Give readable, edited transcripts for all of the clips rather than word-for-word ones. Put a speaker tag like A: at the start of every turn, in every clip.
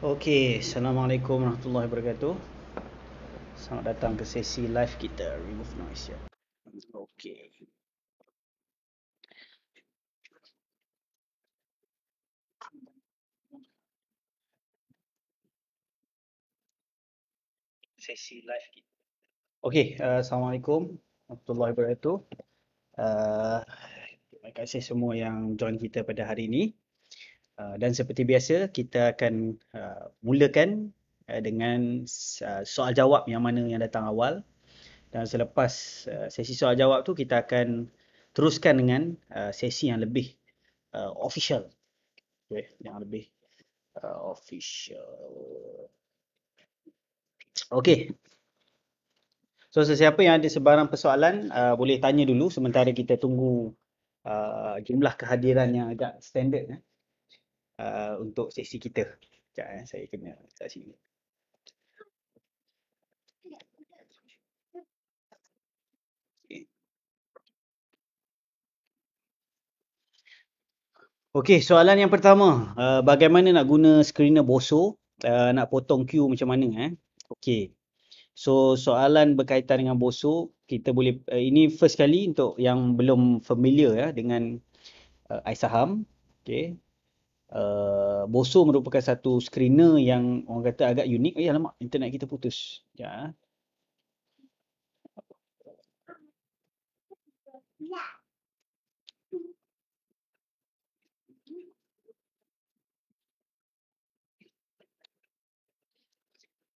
A: Okey, Assalamualaikum warahmatullahi wabarakatuh. Selamat datang ke sesi live kita, Remove Noise ya. Okey. Sesi live kita. Okey, Assalamualaikum warahmatullahi wabarakatuh. Terima kasih semua yang join kita pada hari ini. Dan seperti biasa, kita akan mulakan dengan soal jawab yang mana yang datang awal. Dan selepas sesi soal jawab tu, kita akan teruskan dengan sesi yang lebih official. Okay, yang lebih official. Okey. So sesiapa yang ada sebarang persoalan boleh tanya dulu sementara kita tunggu jumlah kehadiran yang agak standard untuk sesi kita. Sekejap saya kena kat sini. Okay. Okey, soalan yang pertama, bagaimana nak guna screener Boso, nak potong queue macam mana Okey. So soalan berkaitan dengan Boso, kita boleh ini first kali untuk yang belum familiar dengan iSaham. Okey. Boso merupakan satu screener yang orang kata agak unik. Alamak, internet kita putus. Ya.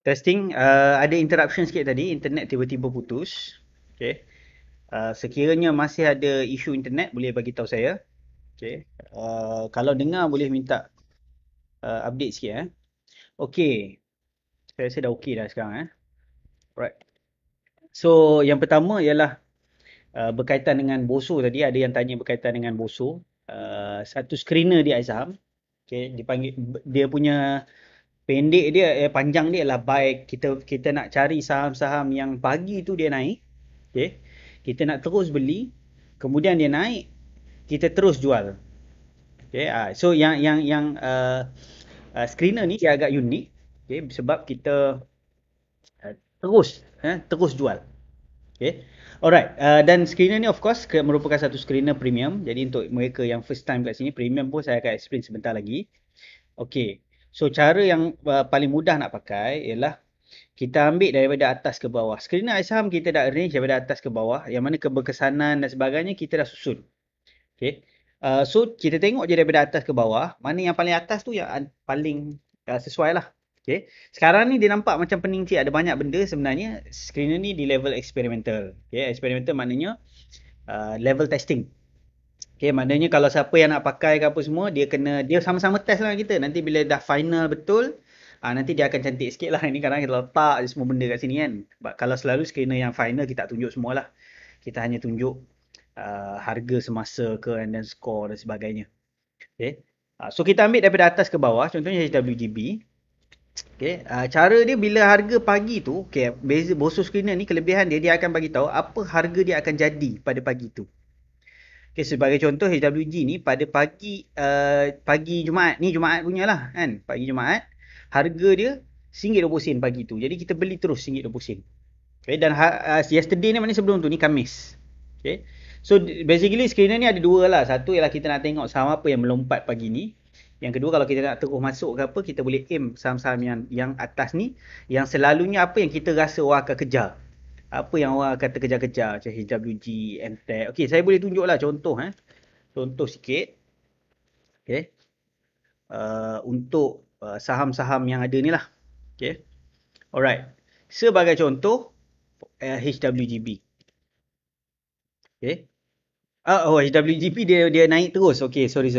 A: Testing, ada interruption sikit tadi, internet tiba-tiba putus. Okey. Sekiranya masih ada isu internet, boleh bagi tahu saya. Okey. Kalau dengar boleh minta update sikit Okey. Saya rasa dah okey dah sekarang Alright. So, yang pertama ialah berkaitan dengan Boso tadi, ada yang tanya berkaitan dengan Boso. Satu screener di iSaham. Okey, dipanggil dia punya pendek dia panjang dia adalah buy. Kita nak cari saham-saham yang pagi tu dia naik. Okey. Kita nak terus beli, kemudian dia naik, kita terus jual. Okey, so yang screener ni dia agak unik. Okey, sebab kita terus jual. Okay. Alright. Dan screener ni of course merupakan satu screener premium. Jadi untuk mereka yang first time kat sini, premium pun saya akan explain sebentar lagi. Okay. So cara yang paling mudah nak pakai ialah kita ambil daripada atas ke bawah. Screener iSaham kita dah arrange daripada atas ke bawah. Yang mana keberkesanan dan sebagainya kita dah susun. Okay. So kita tengok je daripada atas ke bawah. Mana yang paling atas tu yang paling sesuai lah. Okay. Sekarang ni dia nampak macam pening cik. Ada banyak benda sebenarnya. Screener ni di level experimental. Okay. Experimental maknanya level testing. Okay. Maknanya kalau siapa yang nak pakai ke apa semua, dia sama-sama test lah dengan kita. Nanti bila dah final betul, nanti dia akan cantik sikit lah. Ini kadang kita letak je semua benda kat sini kan. Kalau selalu screener yang final kita tak tunjuk semua lah. Kita hanya tunjuk harga semasa ke and then score dan sebagainya. Okay. So kita ambil daripada atas ke bawah. Contohnya HWGB. Okay. Cara dia bila harga pagi tu, okay, beza Boso screener ni kelebihan dia akan bagi tahu apa harga dia akan jadi pada pagi tu. Okay, sebagai contoh HWG ni pada pagi Jumaat ni, Jumaat punya lah kan. Pagi Jumaat harga dia RM1.20 pagi tu. Jadi kita beli terus RM1.20. Okay, dan yesterday ni mana sebelum tu ni Khamis. Okay. So basically screener ni ada dua lah. Satu ialah kita nak tengok saham apa yang melompat pagi ni. Yang kedua kalau kita nak terus masuk ke apa, kita boleh aim saham-saham yang atas ni, yang selalunya apa yang kita rasa orang akan kejar. Apa yang orang akan terkejar-kejar macam HWG, MTech. Okey, saya boleh tunjuklah contoh Contoh sikit. Okey. Untuk saham-saham yang ada ni lah. Okey. Alright. Sebagai contoh HWGB. Okey. HWGB dia naik terus. Okey, sorry.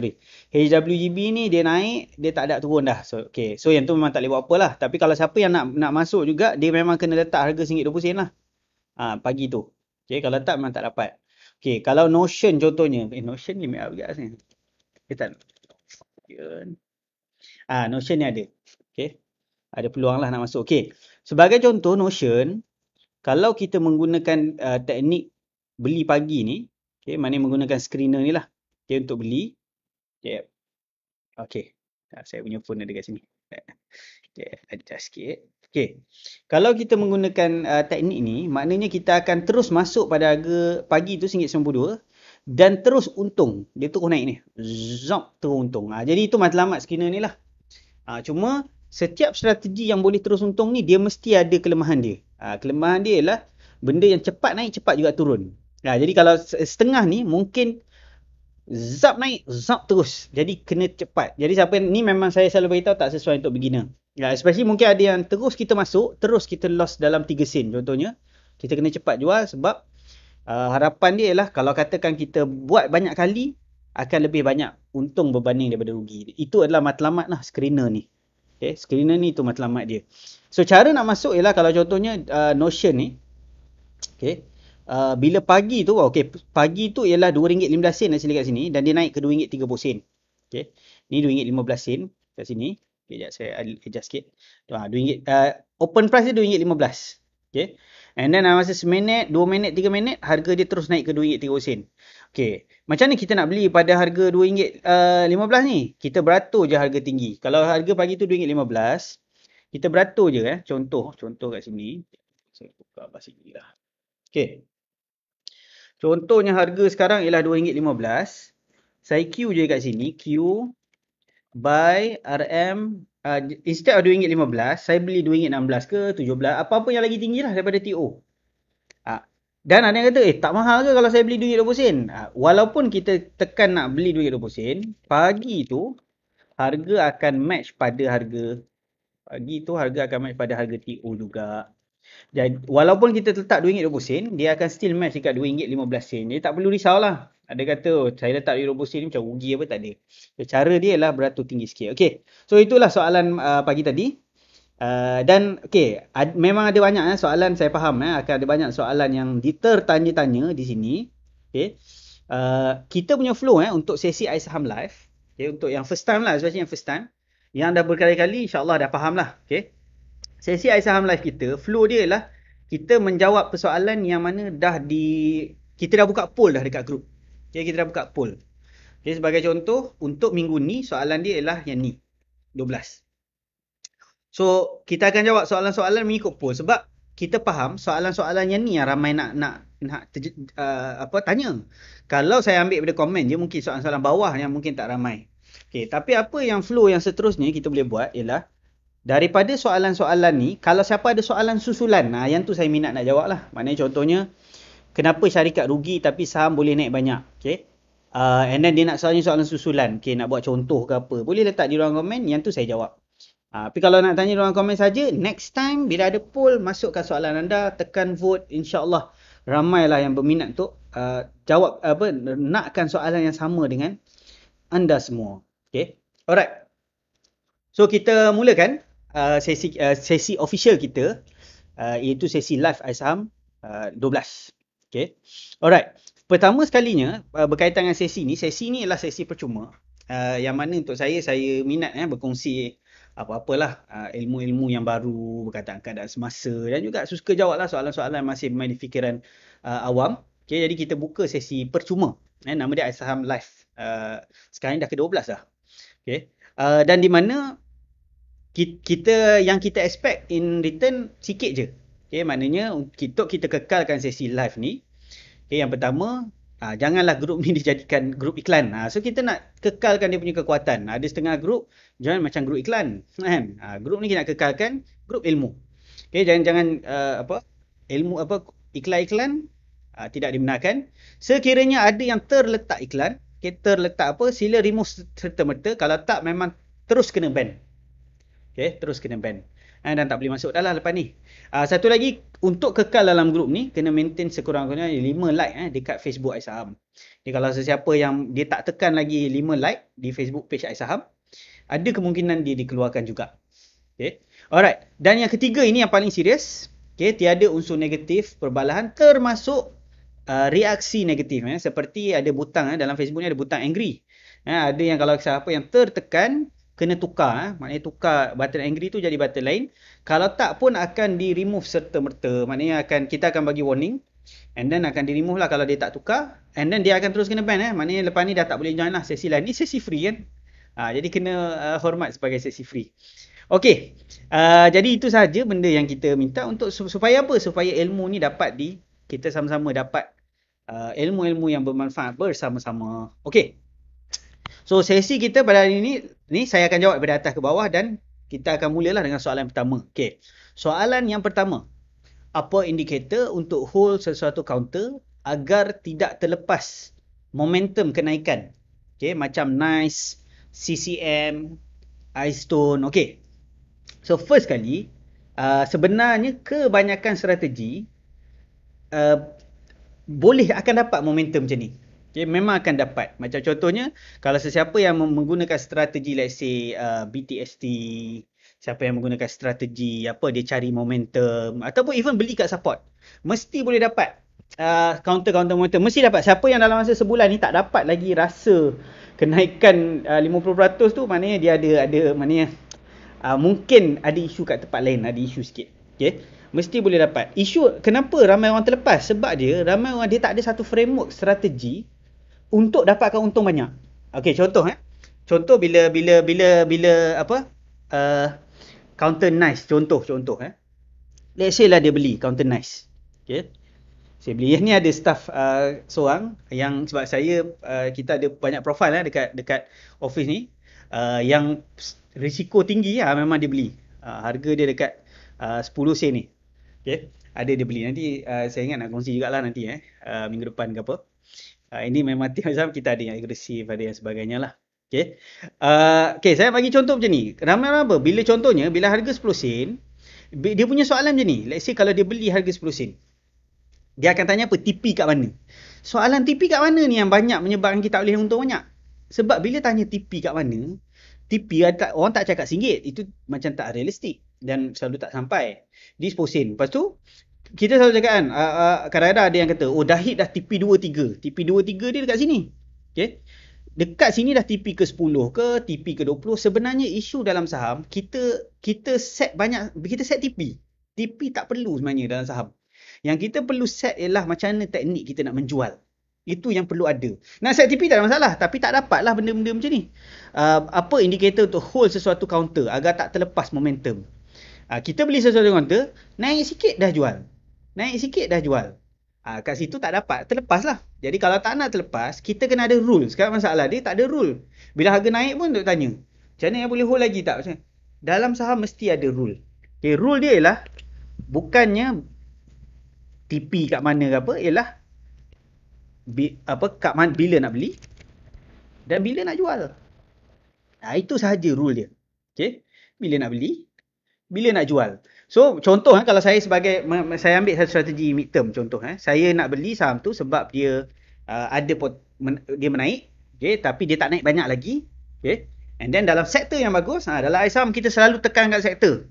A: HWGB ni dia naik, dia tak ada turun dah. So, okey. So, yang tu memang tak boleh buat apa lah. Tapi kalau siapa yang nak masuk juga, dia memang kena letak harga RM1.20 lah. Pagi tu. Okey, kalau tak memang tak dapat. Okey, kalau Notion contohnya. Notion ni limit harga rasanya. Tak. Notion ni ada. Okey. Ada peluang lah nak masuk. Okey. Sebagai contoh Notion, kalau kita menggunakan teknik beli pagi ni, okay, mana menggunakan screener ni lah. Okay, untuk beli. Okay. Okay. Saya punya phone ada kat sini. Okay, adjust sikit. Okay. Kalau kita menggunakan teknik ni, maknanya kita akan terus masuk pada harga pagi tu RM1.92 dan terus untung. Dia terus naik ni. Zop, terus untung. Jadi itu matlamat screener ni lah. Cuma setiap strategi yang boleh terus untung ni, dia mesti ada kelemahan dia. Kelemahan dia ialah benda yang cepat naik, cepat juga turun. Jadi kalau setengah ni, mungkin zap naik, zap terus. Jadi kena cepat. Jadi siapa ni memang saya selalu beritahu tak sesuai untuk beginner. Especially mungkin ada yang terus kita masuk, terus kita loss dalam 3 sen contohnya. Kita kena cepat jual sebab harapan dia ialah kalau katakan kita buat banyak kali, akan lebih banyak untung berbanding daripada rugi. Itu adalah matlamat lah screener ni. Okay, screener ni tu matlamat dia. So cara nak masuk ialah kalau contohnya Notion ni. Okay. Bila pagi tu, okay, pagi tu ialah RM2.15 hasil kat sini dan dia naik ke RM2.30. Okay. Ni RM2.15 kat sini. Okay, sekejap saya adjust sikit. RM2, open price dia RM2.15. Okay. And then masa seminit, 2 minit, 3 minit, harga dia terus naik ke RM2.30. Okay. Macam ni kita nak beli pada harga RM2.15 ni? Kita beratur je harga tinggi. Kalau harga pagi tu RM2.15, kita beratur je. Contoh kat sini. Saya buka apa sini lah. Okay. Contohnya harga sekarang ialah RM2.15. Saya Q je kat sini. Q buy RM. Instead of RM2.15, saya beli RM2.16 ke RM17. Apa-apa yang lagi tinggi lah daripada TO. Dan ada yang kata, tak mahal ke kalau saya beli RM2.20? Walaupun kita tekan nak beli RM2.20, pagi tu harga akan match pada harga. Pagi tu harga akan match pada harga TO juga. Jadi, walaupun kita letak RM2.20, dia akan still match dekat RM2.15. Jadi tak perlu risaulah. Ada kata, saya letak RM2.20 ni macam rugi apa, tak ada. So, cara dia ialah beratur tinggi sikit. Okay. So itulah soalan pagi tadi. Dan okay, memang ada banyak soalan, saya faham akan ada banyak soalan yang tertanya-tanya di sini. Okay. Kita punya flow untuk sesi iSaham Live, okay, untuk yang first time lah, especially yang first time, yang dah berkali-kali insyaAllah dah faham lah. Okay. Sesi iSaham Live kita, flow dia ialah kita menjawab persoalan yang mana kita dah buka poll dah dekat group. Okay, kita dah buka poll. Okay, sebagai contoh, untuk minggu ni soalan dia ialah yang ni, 12. So, kita akan jawab soalan-soalan mengikut poll sebab kita faham soalan-soalan yang ni yang ramai nak tanya. Kalau saya ambil pada komen je, mungkin soalan-soalan bawah yang mungkin tak ramai. Okay, tapi apa yang flow yang seterusnya kita boleh buat ialah daripada soalan-soalan ni, kalau siapa ada soalan susulan, yang tu saya minat nak jawab lah. Maknanya contohnya, kenapa syarikat rugi tapi saham boleh naik banyak? Okay. And then dia nak soalan susulan. Okay, nak buat contoh ke apa. Boleh letak di ruang komen, yang tu saya jawab. Tapi kalau nak tanya ruang komen saja, next time bila ada poll, masukkan soalan anda, tekan vote, insya-Allah ramailah yang berminat untuk jawab nakkan soalan yang sama dengan anda semua. Okay. Alright. So kita mulakan sesi official kita, iaitu sesi live iSaham 12. Okay. Alright. Pertama sekalinya berkaitan dengan sesi ni adalah sesi percuma. Yang mana untuk saya minat berkongsi apa-apalah ilmu-ilmu yang baru berkaitan keadaan semasa dan juga suka jawablah soalan-soalan masih main di fikiran awam. Okay, jadi kita buka sesi percuma. Nama dia iSaham Live. Sekarang dah ke-12 dah. Okay. Dan di mana kita expect in return sikit je. Okay, maknanya kita kekalkan sesi live ni. Okay, yang pertama, janganlah grup ni dijadikan grup iklan. So kita nak kekalkan dia punya kekuatan. Ada setengah grup join macam grup iklan, kan? Grup ni kita nak kekalkan grup ilmu. Okay, jangan ilmu iklan-iklan tidak dibenarkan. Sekiranya ada yang terletak iklan, terletak sila remove serta-merta. Kalau tak, memang terus kena ban. Okay, terus kena ban. Dan tak boleh masuk dah lah lepas ni. Satu lagi, untuk kekal dalam grup ni, kena maintain sekurang-kurangnya 5 like dekat Facebook iSaham. Jadi kalau sesiapa yang dia tak tekan lagi 5 like di Facebook page iSaham, ada kemungkinan dia dikeluarkan juga. Okay. Alright. Dan yang ketiga ini yang paling serius. Okay, tiada unsur negatif perbalahan termasuk reaksi negatif. Seperti ada butang dalam Facebook ni ada butang angry. Ada yang kalau siapa yang tertekan, kena tukar. Maknanya tukar button angry tu jadi button lain. Kalau tak pun akan di remove serta-merta. Maknanya kita akan bagi warning. And then akan di remove lah kalau dia tak tukar. And then dia akan terus kena ban. Maknanya lepas ni dah tak boleh join lah sesi lain. Ni sesi free kan. Jadi kena hormat sebagai sesi free. Okey. Jadi itu sahaja benda yang kita minta untuk supaya apa? Supaya ilmu ni dapat kita sama-sama dapat ilmu-ilmu yang bermanfaat bersama-sama. Okey. So sesi kita pada hari ni saya akan jawab dari atas ke bawah dan kita akan mulalah dengan soalan pertama. Okey. Soalan yang pertama. Apa indikator untuk hold sesuatu counter agar tidak terlepas momentum kenaikan? Okey, macam NICE, CCM, iStone. Okey. So first kali, sebenarnya kebanyakan strategi boleh akan dapat momentum macam ni. Okay, memang akan dapat. Macam contohnya, kalau sesiapa yang menggunakan strategi, let's say BTST, siapa yang menggunakan strategi, dia cari momentum, ataupun even beli kat support, mesti boleh dapat counter-counter momentum. Mesti dapat. Siapa yang dalam masa sebulan ni tak dapat lagi rasa kenaikan 50% tu, maknanya dia ada maknanya mungkin ada isu kat tempat lain, ada isu sikit. Okay? Mesti boleh dapat. Isu kenapa ramai orang terlepas? Sebab ramai orang dia tak ada satu framework strategi untuk dapatkan untung banyak. Okey, contoh Contoh bila counter NICE, contoh let's say lah dia beli counter NICE. Okey. Saya beli ni, ada staff seorang yang, sebab saya kita ada banyak profil dekat office ni yang risiko tinggi memang dia beli. Harga dia dekat 10 sen ni. Okay. Ada dia beli. Nanti saya ingat nak kongsi jugalah nanti minggu depan ke apa. Ini memang tim Azam, kita ada yang agresif, ada yang sebagainya lah. Okay. Saya bagi contoh macam ni. Ramai orang apa? Bila harga 10 sen, dia punya soalan macam ni. Let's say kalau dia beli harga 10 sen. Dia akan tanya apa? TP kat mana? Soalan TP kat mana ni yang banyak menyebabkan kita boleh untung banyak. Sebab bila tanya TP kat mana, TP orang tak cakap RM1. Itu macam tak realistik. Dan selalu tak sampai. Di 10 sen. Lepas tu, kita selalu cakap kan, kadang-kadang ada yang kata, dah hit dah TP 23. TP 23 dia dekat sini. Okay? Dekat sini dah TP ke 10 ke, TP ke 20. Sebenarnya isu dalam saham, kita set TP. TP tak perlu sebenarnya dalam saham. Yang kita perlu set ialah macam mana teknik kita nak menjual. Itu yang perlu ada. Nak set TP tak ada masalah. Tapi tak dapatlah benda-benda macam ni. Apa indikator untuk hold sesuatu counter agar tak terlepas momentum. Kita beli sesuatu counter, naik sikit dah jual. Naik sikit dah jual. Kat situ tak dapat. Terlepas lah. Jadi kalau tak nak terlepas, kita kena ada rule. Sekarang masalah dia tak ada rule. Bila harga naik pun duk tanya. Macam mana yang boleh hold lagi tak? Macam dalam saham mesti ada rule. Okay, rule dia ialah bukannya TP kat mana ke apa, ialah kat mana, bila nak beli dan bila nak jual. Itu sahaja rule dia. Okay? Bila nak beli, bila nak jual. So contoh kalau saya saya ambil satu strategi midterm contoh saya nak beli saham tu sebab dia dia menaik, okay, tapi dia tak naik banyak lagi, okay. And then dalam sektor yang bagus, dalam iSaham kita selalu tekan kat sektor.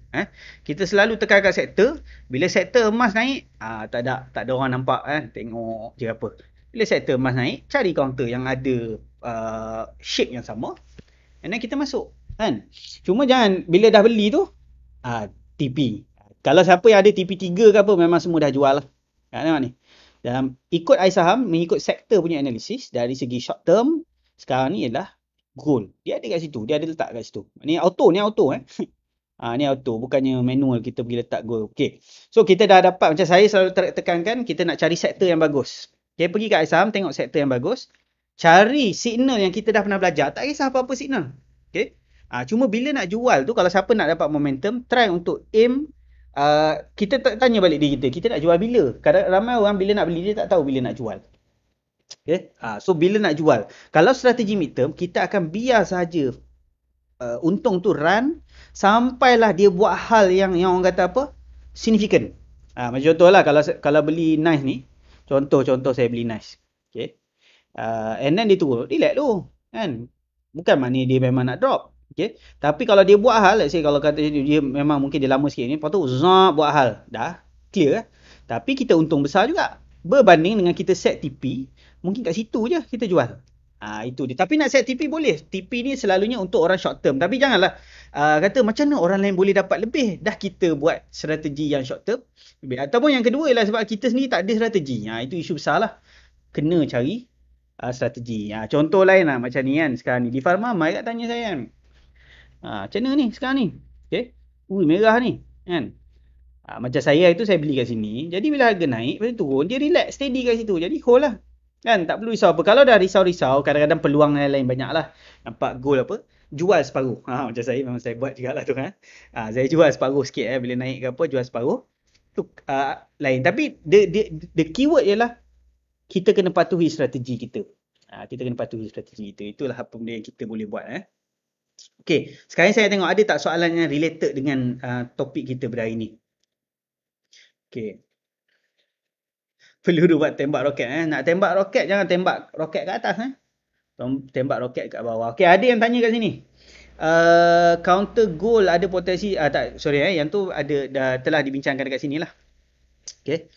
A: Kita selalu tekan kat sektor. Bila sektor emas naik, tak ada orang nampak tengok je apa. Bila sektor emas naik, cari counter yang ada shape yang sama. And then kita masuk, kan. Cuma jangan bila dah beli tu TP. Kalau siapa yang ada TP 3 ke apa, memang semua dah jual lah. Tengok ni. Dalam ikut iSaham, mengikut sektor punya analisis, dari segi short term, sekarang ni ialah gold. Dia ada kat situ. Dia ada letak kat situ. Ni auto. Ni auto. Bukannya manual kita pergi letak gold. Okay. So, kita dah dapat. Macam saya selalu tekankan, kita nak cari sektor yang bagus. Okay, pergi kat iSaham, tengok sektor yang bagus. Cari signal yang kita dah pernah belajar. Tak kisah apa-apa signal. Okay. Cuma bila nak jual tu, kalau siapa nak dapat momentum, try untuk aim. Kita tanya balik diri kita nak jual bila? Kadang ramai orang bila nak beli, dia tak tahu bila nak jual. Okay. So bila nak jual, kalau strategi midterm, kita akan biar sahaja untung tu run sampailah dia buat hal yang orang kata apa, significant. Macam contoh lah, kalau beli NICE ni, contoh saya beli NICE, okay. And then dia turun, relax tu, kan. Bukan maknanya dia memang nak drop, okay. Tapi kalau dia buat hal, let's say kalau kata dia memang mungkin dia lama sikit ni, lepas tu buat hal, dah clear. Tapi kita untung besar juga berbanding dengan kita set TP. Mungkin kat situ je kita jual. Itu dia. Tapi nak set TP boleh. TP ni selalunya untuk orang short term. Tapi janganlah kata macam mana orang lain boleh dapat lebih. Dah kita buat strategi yang short term. Ataupun yang kedua ialah sebab kita sendiri tak ada strategi. Itu isu besar lah. Kena cari strategi. Contoh lain lah macam ni kan sekarang ni. Di Farma Mai kat tanya saya kan. Macam mana ni sekarang ni? Okay. Ui merah ni kan. Macam saya itu saya beli kat sini. Jadi bila harga naik, lepas tu turun, dia relax, steady kat situ. Jadi hold lah. Kan tak perlu risau apa. Kalau dah risau-risau, kadang-kadang peluang lain-lain banyak lah. Nampak gold apa, jual separuh. Macam saya memang saya buat juga lah tu kan. Saya jual separuh sikit bila naik ke apa, jual separuh. Tu lain. Tapi the keyword ialah kita kena patuhi strategi kita. Kita kena patuhi strategi kita. Itulah apa benda yang kita boleh buat. Okay, sekarang saya tengok ada tak soalan yang related dengan topik kita pada hari ni. Okay. Peluru buat tembak roket. Nak tembak roket, jangan tembak roket kat atas. Tembak roket kat bawah. Okay, ada yang tanya kat sini. Counter gold ada potensi. Yang tu telah dibincangkan dekat sini lah. Okay.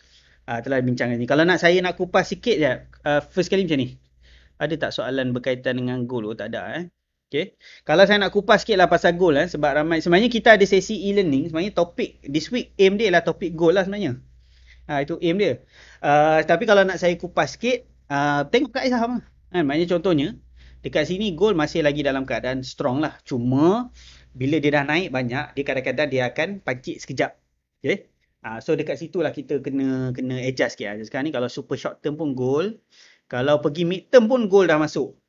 A: Telah dibincangkan ni. Kalau saya nak kupas sikit je. First kali macam ni. Ada tak soalan berkaitan dengan gold? Tak ada. Okay. Kalau saya nak kupas sikit lah pasal gold. Sebab ramai. Sebenarnya kita ada sesi e-learning. Sebenarnya topik this week aim dia lah topik gold lah sebenarnya. Itu aim dia. Tapi kalau nak saya kupas sikit, tengok kat saham lah. Maknanya contohnya, dekat sini gold masih lagi dalam keadaan strong lah. Cuma, bila dia dah naik banyak, dia kadang-kadang dia akan pancit sekejap. Okay? So dekat situ lah kita kena adjust sikit. Sekarang ni kalau super short term pun gold. Kalau pergi mid term pun gold dah masuk.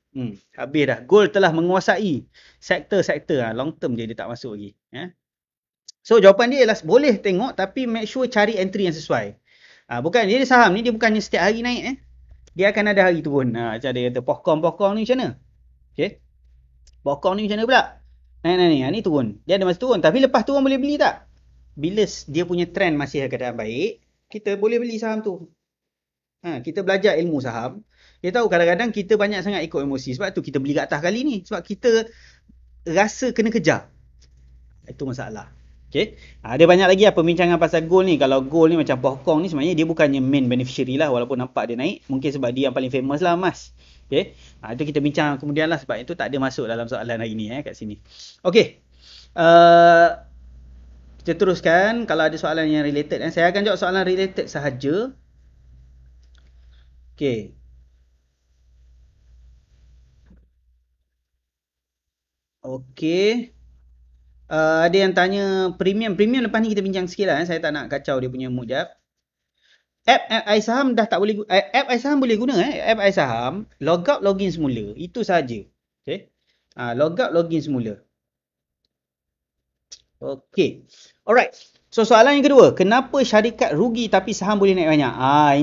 A: Habis dah. Gold telah menguasai sektor-sektor. Long term dia tak masuk lagi. So jawapan dia ialah boleh tengok tapi make sure cari entry yang sesuai. Bukan dia saham ni dia bukannya setiap hari naik dia akan ada hari turun. Macam dia kata pokong ni macam mana? Okey. Pokong ni macam mana pula? Ni turun. Dia ada masa turun tapi lepas turun boleh beli tak? Bila dia punya trend masih keadaan baik, kita boleh beli saham tu. Kita belajar ilmu saham. Kita tahu kadang-kadang kita banyak sangat ikut emosi. Sebab tu kita beli kat atas kali ni. Sebab kita rasa kena kejar. Itu masalah. Okay. Ada banyak lagi pembincangan pasal gold ni. Kalau gold ni macam pokong ni sebenarnya dia bukannya main beneficiary lah. Walaupun nampak dia naik. Mungkin sebab dia yang paling famous lah emas. Okay. Itu kita bincang kemudian lah. Sebab itu tak ada masuk dalam soalan hari ni kat sini. Okay. Kita teruskan. Kalau ada soalan yang related. Saya akan jawab soalan related sahaja. Okay. Okay. Ada yang tanya premium lepas ni kita bincang sikit lah. Saya tak nak kacau dia punya mood jap. App iSaham dah tak boleh app iSaham boleh guna app iSaham logout login semula. Itu saja. Okay. Logout login semula. Okay. Alright. So soalan yang kedua, kenapa syarikat rugi tapi saham boleh naik banyak?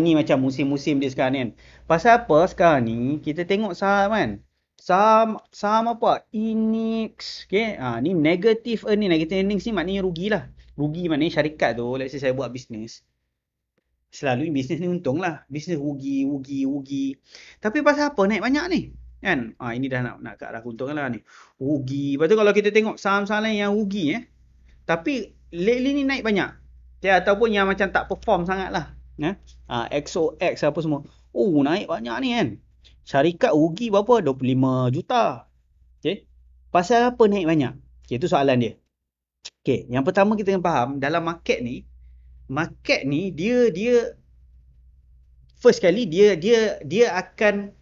A: Ini macam musim-musim dia sekarang ni kan. Pasal apa sekarang ni kita tengok saham kan. Saham apa? Inix. Okay. Ni negative earning. Negative earnings ni maknanya rugilah. Rugi maknanya syarikat tu. Let's say saya buat bisnes. Selalu bisnes ni untung lah. Bisnes rugi. Tapi pasal apa naik banyak ni? Kan? Ini dah nak ke arah keuntungan lah ni. Rugi. Lepas tu kalau kita tengok saham-saham lain yang rugi tapi lately ni naik banyak. Ataupun yang macam tak perform sangat lah. XOX apa semua. Naik banyak ni kan. Syarikat rugi berapa? 25 juta. Okay. Pasal apa naik banyak? Okay, itu soalan dia. Okay, yang pertama kita kena faham dalam market ni dia first kali dia akan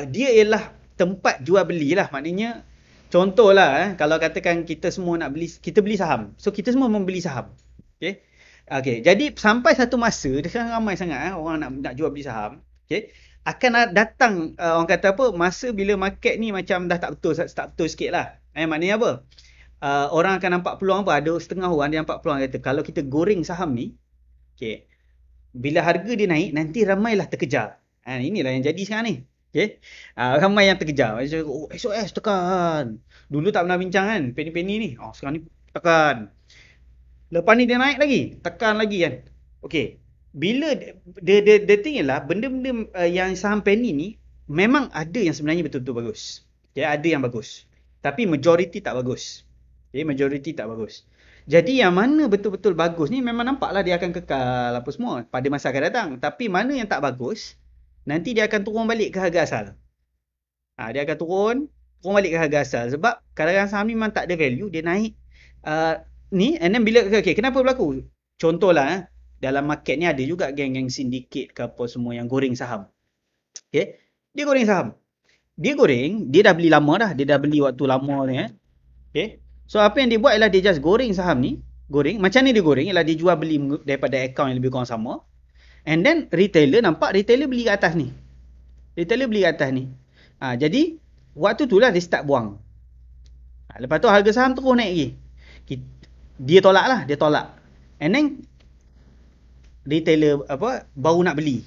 A: dia ialah tempat jual beli lah. Maknanya contohlah kalau katakan kita semua nak beli, kita beli saham. So kita semua membeli saham. Okay, jadi sampai satu masa sekarang ramai sangat orang nak jual beli saham. Okay, akan datang orang kata apa, masa bila market ni macam dah tak betul sikit lah. Maknanya apa? Orang akan nampak peluang apa? Ada setengah orang dia nampak peluang kata kalau kita goreng saham ni, okay, bila harga dia naik nanti ramailah terkejar. Inilah yang jadi sekarang ni. Okay. Ramai yang terkejar. SOS tekan. Dulu tak pernah bincang kan penny ni. Sekarang ni tekan. Lepas ni dia naik lagi, tekan lagi kan. Okay. Bila the thing ialah benda-benda yang saham penny ni memang ada yang sebenarnya betul-betul bagus. Okay, ada yang bagus. Tapi majority tak bagus. Okay, majority tak bagus. Jadi yang mana betul-betul bagus ni memang nampaklah dia akan kekal apa semua pada masa akan datang. Tapi mana yang tak bagus, nanti dia akan turun balik ke harga asal. Dia akan turun balik ke harga asal. Sebab kadang-kadang saham ni memang tak ada value, dia naik ni and then bila kenapa berlaku? Contohlah dalam market ni ada juga geng-geng sindiket ke apa semua yang goreng saham. Okay. Dia goreng saham. Dia goreng, dia dah beli lama dah. Dia dah beli waktu lama ni Okay. So apa yang dia buat ialah dia just goreng saham ni. Goreng. Macam ni dia goreng ialah dia jual beli daripada akaun yang lebih kurang sama. And then retailer nampak retailer beli kat atas ni. Retailer beli kat atas ni. Jadi waktu tu lah dia start buang. Lepas tu harga saham terus naik lagi. Dia tolak lah. Dia tolak. And then retailer baru nak beli.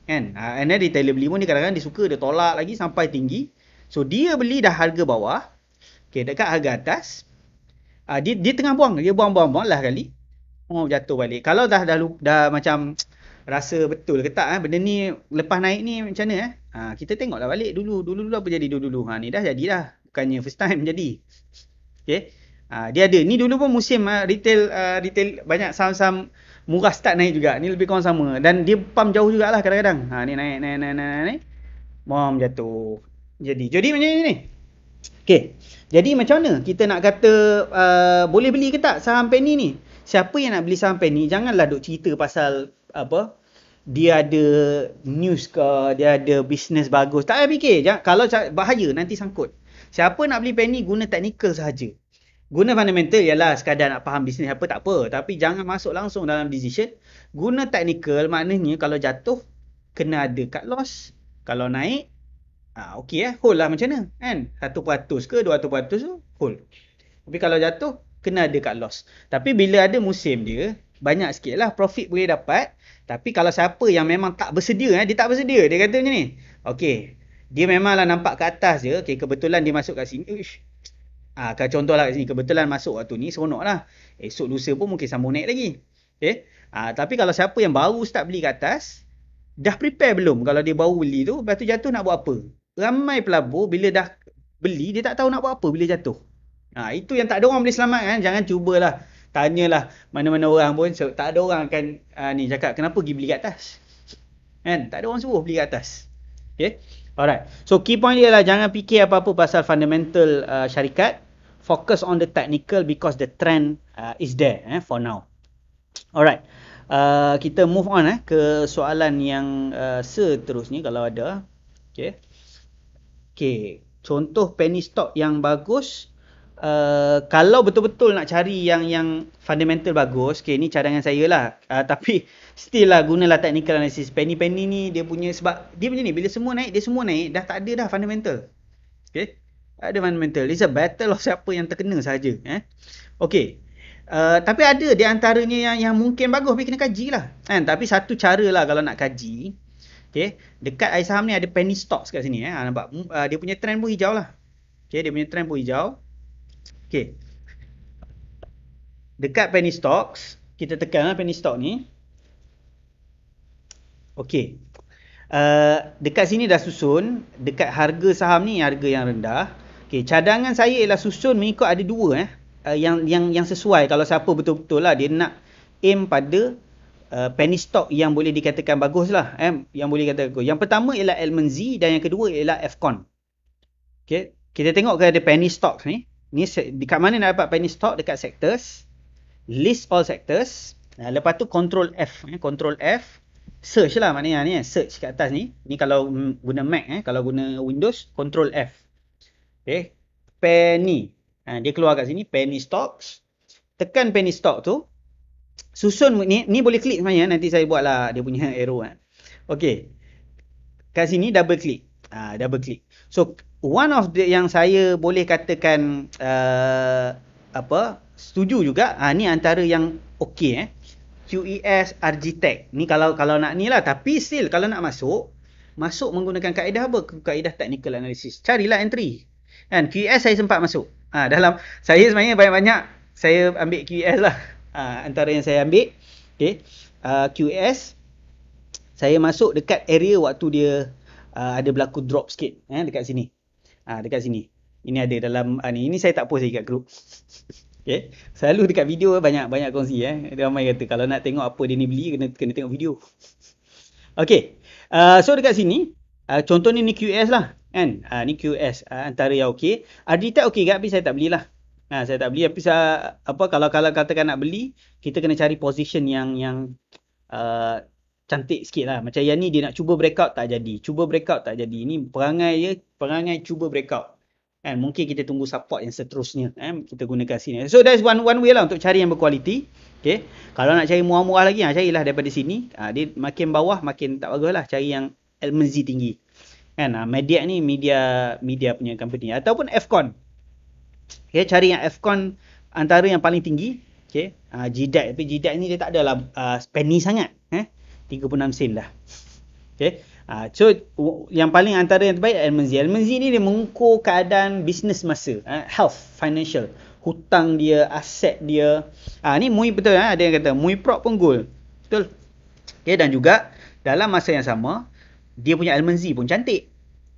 A: Kan? And then retailer beli pun dia kadang-kadang dia suka. Dia tolak lagi sampai tinggi. So dia beli dah harga bawah. Okay, dekat harga atas. Dia tengah buang. Dia buang-buang lah kali. Oh, jatuh balik. Kalau dah macam rasa betul ke tak benda ni lepas naik ni macam mana kita tengoklah balik dulu apa jadi dulu. Ni dah jadi dah. Bukannya first time jadi. Okay. Dia ada. Ni dulu pun musim retail banyak saham-saham murah start naik juga. Ni lebih kurang sama. Dan dia pump jauh jugalah kadang-kadang. Ni naik. Bom jatuh. Jadi macam ni. Okay. Jadi macam mana kita nak kata boleh beli ke tak saham penny ni? Siapa yang nak beli saham penny, janganlah duk cerita pasal dia ada news ke, dia ada bisnes bagus. Tak payah fikir. Kalau bahaya nanti sangkut. Siapa nak beli penny guna technical sahaja. Guna fundamental ialah sekadar nak faham bisnes apa tak apa. Tapi jangan masuk langsung dalam decision. Guna technical maknanya kalau jatuh kena ada cut loss. Kalau naik okey hold lah macam mana kan 1% ke 200% tu hold. Tapi kalau jatuh kena ada cut loss. Tapi bila ada musim dia banyak sikit lah profit boleh dapat. Tapi kalau siapa yang memang tak bersedia dia tak bersedia. Dia kata macam ni. Okey. Dia memanglah nampak ke atas je. Okey, kebetulan dia masuk kat sini. Kalau contohlah kat sini kebetulan masuk waktu ni seronok lah. Esok lusa pun mungkin sambung naik lagi. Okay. Tapi kalau siapa yang baru start beli kat atas dah prepare belum kalau dia baru beli tu lepas tu jatuh nak buat apa? Ramai pelabur bila dah beli dia tak tahu nak buat apa bila jatuh. Itu yang tak ada orang boleh selamatkan. Jangan cubalah tanyalah mana-mana orang pun tak ada orang akan ni cakap kenapa pergi beli kat atas. Kan? Tak ada orang suruh beli kat atas. Okay. Alright. So key point dia lah jangan fikir apa-apa pasal fundamental syarikat. Focus on the technical because the trend is there for now. Alright. Kita move on ke soalan yang seterusnya kalau ada. Okay. Okay, contoh penny stock yang bagus. Kalau betul-betul nak cari yang fundamental bagus, okay, ni cadangan saya lah. Tapi still lah gunalah technical analysis. Penny ni dia punya sebab dia macam ni bila semua naik, dia semua naik dah tak ada dah fundamental. Okay, tak ada fundamental. It's a battle of siapa yang terkena saja. Okay. Tapi ada di antaranya yang mungkin bagus tapi kena kaji lah. Tapi satu cara lah kalau nak kaji. Okay. Dekat air saham ni ada penny stocks kat sini. Nampak? Dia punya trend pun hijau lah. Okay. Dia punya trend pun hijau. Okay. Dekat penny stocks. Kita tekan lah penny stock ni. Okay. Dekat sini dah susun. Dekat harga saham ni harga yang rendah. Okay. Cadangan saya ialah susun mengikut ada dua. Yang sesuai. Kalau siapa betul-betul lah dia nak aim pada penny stock yang boleh dikatakan bagus lah. Yang boleh dikatakan bagus. Yang pertama ialah Element Z dan yang kedua ialah Fcon. Okay. Kita tengok ke ada penny stocks ni. Ni dekat mana nak dapat penny stock? Dekat sectors. List all sectors. Lepas tu control F. Control F. Search lah maknanya ni. Search kat atas ni. Ni kalau guna Mac. Kalau guna Windows. Control F. Okay. Penny. Dia keluar kat sini. Penny stocks. Tekan penny stock tu. Susun ni boleh klik sebenarnya. Nanti saya buatlah dia punya arrow. Okay. Kat sini double click. Double click. So one of the yang saya boleh katakan setuju juga. Ni antara yang okey QES RGTech. Ni kalau nak ni lah. Tapi still kalau nak masuk menggunakan kaedah apa? Kaedah technical analysis. Carilah entry. Kan QES saya sempat masuk. Dalam saya sebenarnya banyak-banyak saya ambil QES lah. Antara yang saya ambil QS saya masuk dekat area waktu dia ada berlaku drop sikit dekat sini. Dekat sini. Ini ada dalam ini saya tak post lagi kat group. Okay. Selalu dekat video banyak kongsi ramai kata kalau nak tengok apa dia ni beli kena tengok video. Okay. So dekat sini contoh ni QS lah kan. Ni QS antara yang okey. RGTech okey ke tapi saya tak belilah. Saya tak beli tapi kalau katakan nak beli kita kena cari position yang cantik sikit lah. Macam yang ni dia nak cuba breakout tak jadi. Cuba breakout tak jadi. Ini perangai dia, perangai cuba breakout. Kan? Mungkin kita tunggu support yang seterusnya. Kita gunakan sini. So that's one way lah untuk cari yang berkualiti. Okay. Kalau nak cari murah-murah lagi, carilah daripada sini. Dia makin bawah, makin tak bagus lah. Cari yang Elmenzi tinggi. Kan? Media ni media punya company. Ataupun Fcon. Okay. Cari yang Fcon antara yang paling tinggi. Okay. GDAX. Tapi GDAX ni dia tak adalah penny sangat. 36 sen dah. Okay. So yang paling antara yang terbaik Elmenzi. Elmenzi ni dia mengukur keadaan bisnes masa, health, financial, hutang dia, aset dia. Ni MUI betul, ada yang kata MUI Prop pun gold. Betul. Okay, dan juga dalam masa yang sama dia punya Elmenzi pun cantik.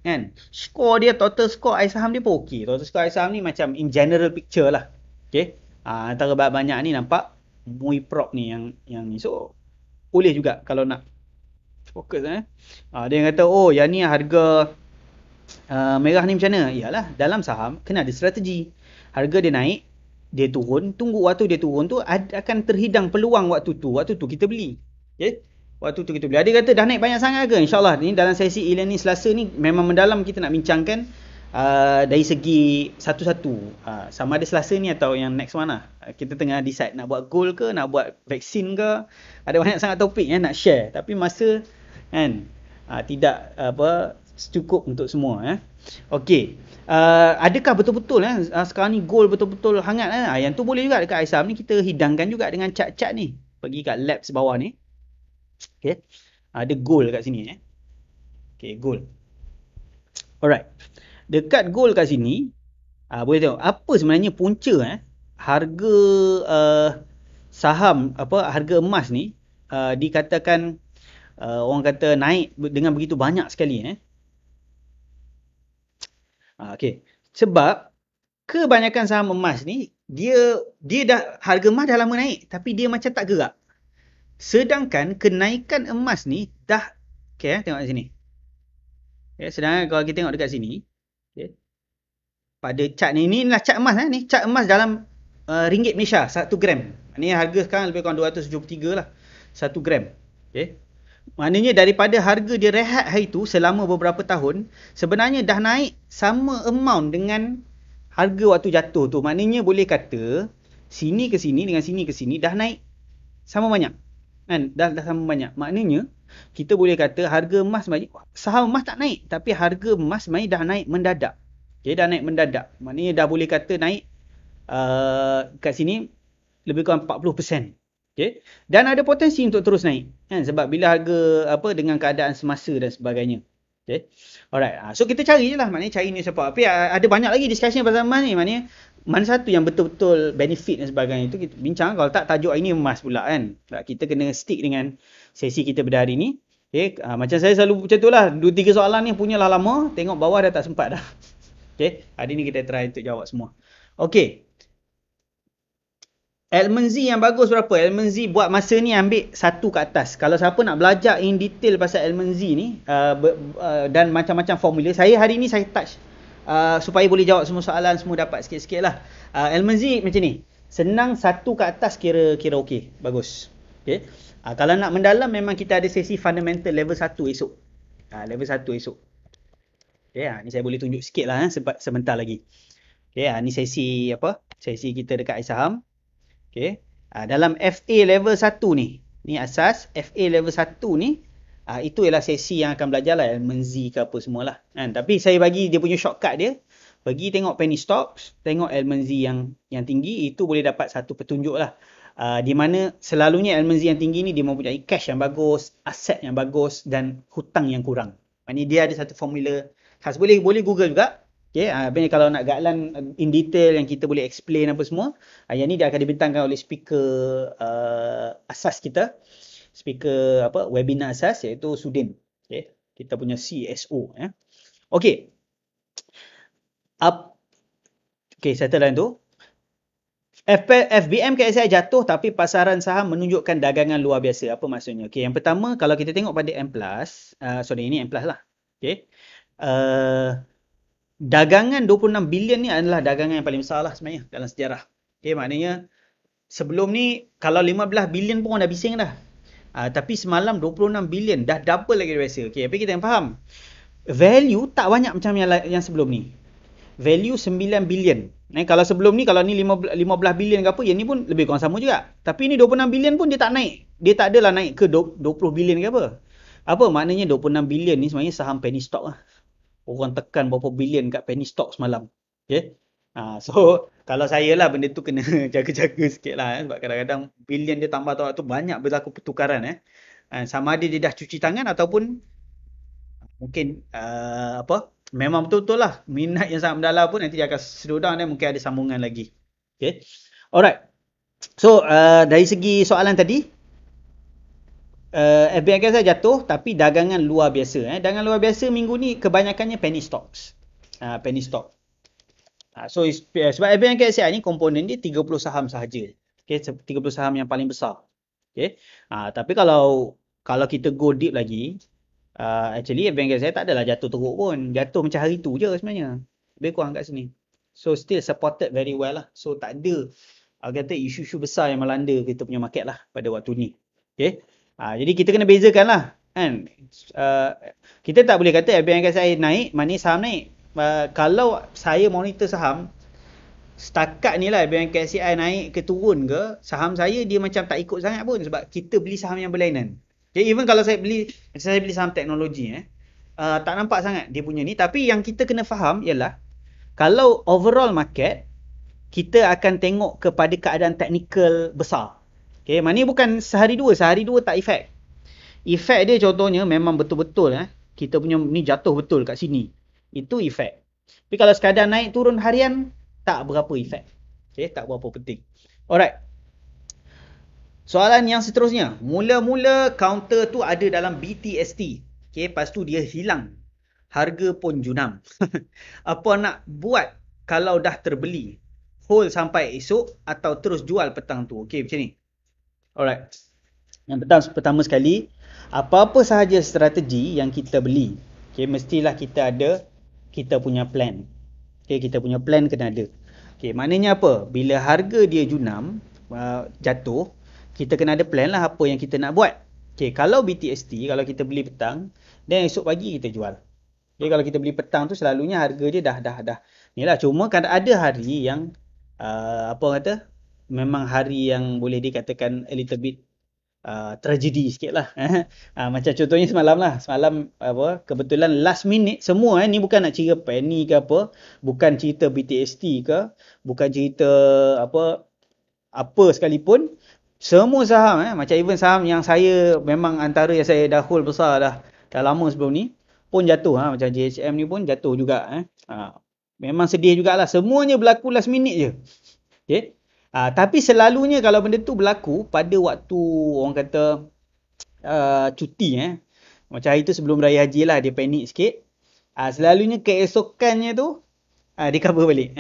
A: Kan? Skor dia, total score air saham dia pun okey. Total score air saham ni macam in general picture lah. Okay. Antara banyak ni nampak MUI Prop ni yang ni. So boleh juga kalau nak fokus. Dia yang kata, oh yang ni harga merah ni macam mana? Yalah, dalam saham kena ada strategi. Harga dia naik, dia turun, tunggu waktu dia turun tu akan terhidang peluang waktu tu kita beli. Okay? Waktu tu kita beli. Dia kata dah naik banyak sangat ke? InsyaAllah ni dalam sesi e-learning Selasa ni memang mendalam kita nak bincangkan dari segi satu-satu. Sama ada Selasa ni atau yang next one lah. Kita tengah decide nak buat goal ke, nak buat vaksin ke. Ada banyak sangat topik nak share. Tapi masa kan tidak cukup untuk semua. Okey. Adakah betul-betul sekarang ni goal betul-betul hangat? Yang tu boleh juga dekat iSaham ni kita hidangkan juga dengan cat-cat ni. Pergi kat labs bawah ni. Okey. Ada goal kat sini. Okey, goal. Alright. Dekat goal kat sini, boleh tengok apa sebenarnya punca harga saham, harga emas ni dikatakan orang kata naik dengan begitu banyak sekali. Okey. Sebab kebanyakan saham emas ni dia dah harga emas dah lama naik tapi dia macam tak gerak. Sedangkan kenaikan emas ni dah tengok kat sini. Sedangkan kalau kita tengok dekat sini, pada chart ni inilah chart emas ni chart emas dalam ringgit Malaysia 1 gram. Ni harga sekarang lebih kurang 273 lah 1 gram. Okey. Maknanya daripada harga dia rehat hari tu selama beberapa tahun sebenarnya dah naik sama amount dengan harga waktu jatuh tu. Maknanya boleh kata sini ke sini dengan sini ke sini dah naik sama banyak. Kan? Dah sama banyak. Maknanya kita boleh kata harga emas saham emas tak naik tapi harga emas sebenarnya dah naik mendadak. Okay, dah naik mendadak. Maknanya dah boleh kata naik kat sini lebih kurang 40%. Okay. Dan ada potensi untuk terus naik. Kan? Sebab bila harga dengan keadaan semasa dan sebagainya. Okay. Alright. So kita cari je lah. Maknanya cari ni support. Tapi ada banyak lagi discussion pasal emas ni. Maknanya mana satu yang betul-betul benefit dan sebagainya. Itu kita bincang. Kalau tak tajuk hari ni emas pula kan. Kita kena stick dengan sesi kita pada hari ni. Okay. Macam saya selalu macam tu lah. 2-3 soalan ni punyalah lama. Tengok bawah dah tak sempat dah. Okay. Hari ni kita try untuk jawab semua. Okay. Elmenzi yang bagus berapa? Elmenzi buat masa ni ambil 1 ke atas. Kalau siapa nak belajar in detail pasal Elmenzi ni dan macam-macam formula, saya hari ni saya touch supaya boleh jawab semua soalan, semua dapat sikit-sikit lah. Elmenzi macam ni. Senang 1 ke atas kira okey. Bagus. Okay. Kalau nak mendalam memang kita ada sesi fundamental level 1 esok. Level 1 esok. Okay, ni saya boleh tunjuk sikit lah sebentar lagi. Okay, ni sesi sesi kita dekat iSaham. Okay. Dalam FA level 1 ni asas. FA level 1 ni itu ialah sesi yang akan belajar lah Elmenzi ke apa semualah kan. Tapi saya bagi dia punya shortcut dia, pergi tengok penny stocks, tengok Elmenzi yang tinggi, itu boleh dapat satu petunjuk lah. Di mana selalunya Elmenzi yang tinggi ni dia mempunyai cash yang bagus, aset yang bagus dan hutang yang kurang. Maknanya dia ada satu formula khas. Boleh Google juga. Okay, kalau nak gaklan in detail yang kita boleh explain apa semua, yang ni dia akan dibentangkan oleh speaker asas kita. Speaker webinar asas iaitu Sudin. Okay, kita punya CSO. Okay. Okay, settle dah tu. FBM KSI jatuh tapi pasaran saham menunjukkan dagangan luar biasa. Apa maksudnya? Okay, yang pertama kalau kita tengok pada M+, ini M+ lah. Okay. Dagangan 26 bilion ni adalah dagangan yang paling besar lah sebenarnya dalam sejarah. Okay, maknanya sebelum ni kalau 15 bilion pun orang dah bising dah. Tapi semalam 26 bilion, dah double lagi dari biasa. Okay, tapi kita yang faham. Value tak banyak macam yang sebelum ni. Value 9 bilion. Kalau sebelum ni, kalau ni 15 bilion ke apa, yang ni pun lebih kurang sama juga. Tapi ni 26 bilion pun dia tak naik. Dia tak adalah naik ke 20 bilion ke apa. Apa maknanya 26 bilion ni sebenarnya saham penny stock lah. Orang tekan berapa bilion kat penny stock semalam. Okay. So, kalau saya lah benda tu kena jaga-jaga sikit lah. Sebab kadang-kadang bilion dia tambah tu banyak berlaku pertukaran. Sama ada dia dah cuci tangan ataupun mungkin memang betul-betul lah minat yang sangat mendalam pun nanti dia akan slow down dan mungkin ada sambungan lagi. Okay. Alright. So, dari segi soalan tadi, FBNK saya jatuh tapi dagangan luar biasa. Dagangan luar biasa minggu ni kebanyakannya penny stocks. Penny stock. So, sebab FBNK ni komponen dia 30 saham sahaja. Okay, 30 saham yang paling besar. Okay. Tapi kalau kita go deep lagi, actually FBNK saya tak adalah jatuh teruk pun. Jatuh macam hari tu je sebenarnya. Lebih kurang kat sini. So, still supported very well lah. So, tak ada kata isu-isu besar yang melanda kita punya market lah pada waktu ni. Okay. Jadi kita kena bezakan lah. Kan? Kita tak boleh kata FBNK saya naik, mana saham naik. Kalau saya monitor saham, setakat ni lah BNKSCI naik ke turun ke, saham saya dia macam tak ikut sangat pun sebab kita beli saham yang berlainan. Okay, even kalau saya beli saham teknologi, tak nampak sangat dia punya ni. Tapi yang kita kena faham ialah, kalau overall market, kita akan tengok kepada keadaan teknikal besar. Okay, mana bukan sehari dua tak efek. Efek dia contohnya memang betul-betul kita punya ni jatuh betul kat sini. Itu efek. Tapi kalau sekadar naik turun harian, tak berapa efek. Okay, tak berapa penting. Alright. Soalan yang seterusnya. Mula-mula counter tu ada dalam BTST. Okay, lepas tu dia hilang. Harga pun junam. Apa nak buat kalau dah terbeli? Hold sampai esok atau terus jual petang tu? Okay, macam ni. Alright. Yang pertama sekali, apa-apa sahaja strategi yang kita beli, okay, mestilah kita ada kita punya plan. Okay, kita punya plan kena ada. Okay, maknanya apa? Bila harga dia junam, jatuh, kita kena ada plan lah apa yang kita nak buat. Okay, kalau BTST, kalau kita beli petang, dan esok pagi kita jual. Okay, kalau kita beli petang tu selalunya harga dia dah. Ni lah, cuma kan ada hari yang, memang hari yang boleh dikatakan a little bit tragedi sikit lah. Macam contohnya semalam lah. Semalam kebetulan last minute semua ni bukan nak cerita penny ke apa, bukan cerita BTST ke, bukan cerita apa sekalipun, semua saham macam even saham yang saya memang antara yang saya dah hold besar dah lama sebelum ni pun jatuh. Macam JHM ni pun jatuh juga. Memang sedih jugalah. Semuanya berlaku last minute je. Okay. Tapi selalunya kalau benda tu berlaku pada waktu orang kata cuti macam hari tu sebelum raya haji lah, dia panik sikit. Selalunya keesokannya tu dia cover balik.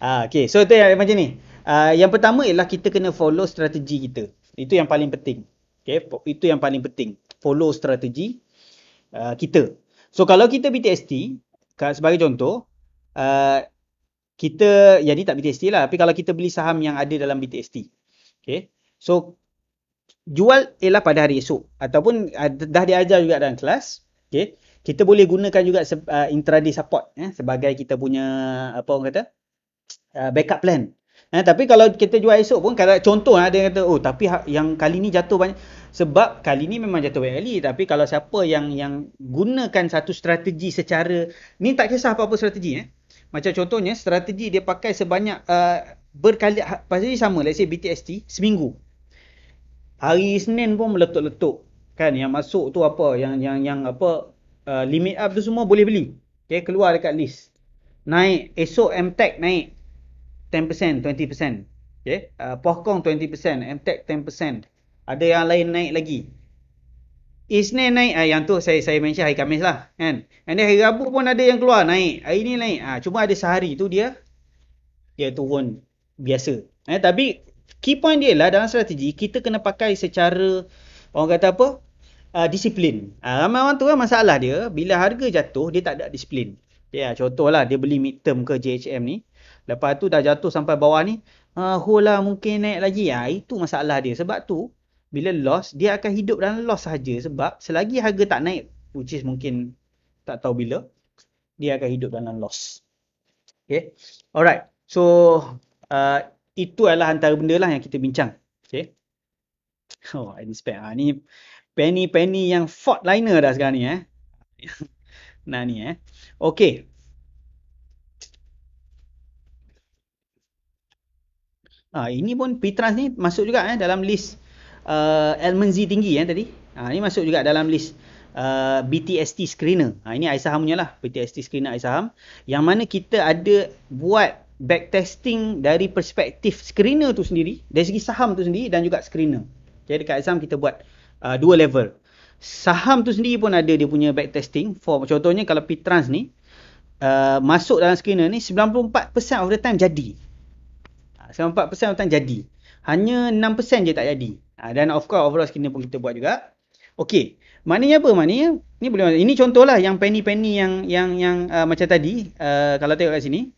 A: Okay, so itu yang macam ni. Yang pertama ialah kita kena follow strategi kita. Itu yang paling penting. Okay, itu yang paling penting. Follow strategi kita. So kalau kita BTST sebagai contoh, kita jadi tak BTST lah, tapi kalau kita beli saham yang ada dalam BTST, okay, so jual ialah pada hari esok ataupun dah diajar juga dalam kelas, okay, kita boleh gunakan juga intraday support sebagai kita punya orang kata backup plan. Tapi kalau kita jual esok pun, kalau contoh ada yang kata tapi yang kali ni jatuh banyak, sebab kali ni memang jatuh banyak kali. Tapi kalau siapa yang gunakan satu strategi secara ni, tak kisah apa-apa strategi macam contohnya strategi dia pakai sebanyak berkali, pasti sama, let's say BTST seminggu, hari Isnin pun meletup-letup kan, yang masuk tu yang limit up tu semua boleh beli. Okay, keluar dekat list, naik esok MTech naik 10%, 20%. Okay, Pohkong 20%, MTech 10%, ada yang lain naik lagi. Isnin naik, yang tu saya mention hari Khamis lah kan. And then hari Rabu pun ada yang keluar naik, hari ni naik. Cuma ada sehari tu dia turun biasa. Tapi key point dia lah dalam strategi kita kena pakai secara orang kata disiplin. Ramai orang tu masalah dia bila harga jatuh dia tak ada disiplin. Contohlah dia beli midterm ke JHM ni, lepas tu dah jatuh sampai bawah ni, hold lah mungkin naik lagi. Itu masalah dia. Sebab tu Bila loss, dia akan hidup dalam loss sahaja sebab selagi harga tak naik, which is mungkin tak tahu bila, dia akan hidup dalam loss. Okay. Alright. So, uh, itu adalah antara benda lah yang kita bincang. Okay. Oh, ini spek. Ni penny yang Fort Liner dah sekarang ni Nah ni Okay. Ini pun P-Trans ni masuk juga dalam list Elman Z tinggi tadi. Ni masuk juga dalam list BTST screener. Ini iSaham punya lah. BTST screener iSaham. Yang mana kita ada buat backtesting dari perspektif screener tu sendiri. Dari segi saham tu sendiri dan juga screener. Jadi dekat iSaham kita buat dua level. Saham tu sendiri pun ada dia punya backtesting. Contohnya kalau P-Trans ni masuk dalam screener ni 94% of the time jadi. 94% hutang jadi. Hanya 6% je tak jadi. Dan of course overall screener pun kita buat juga. Okey. Maknanya apa? Maknanya ni boleh, ini contohlah yang penny-penny yang macam tadi, kalau tengok kat sini,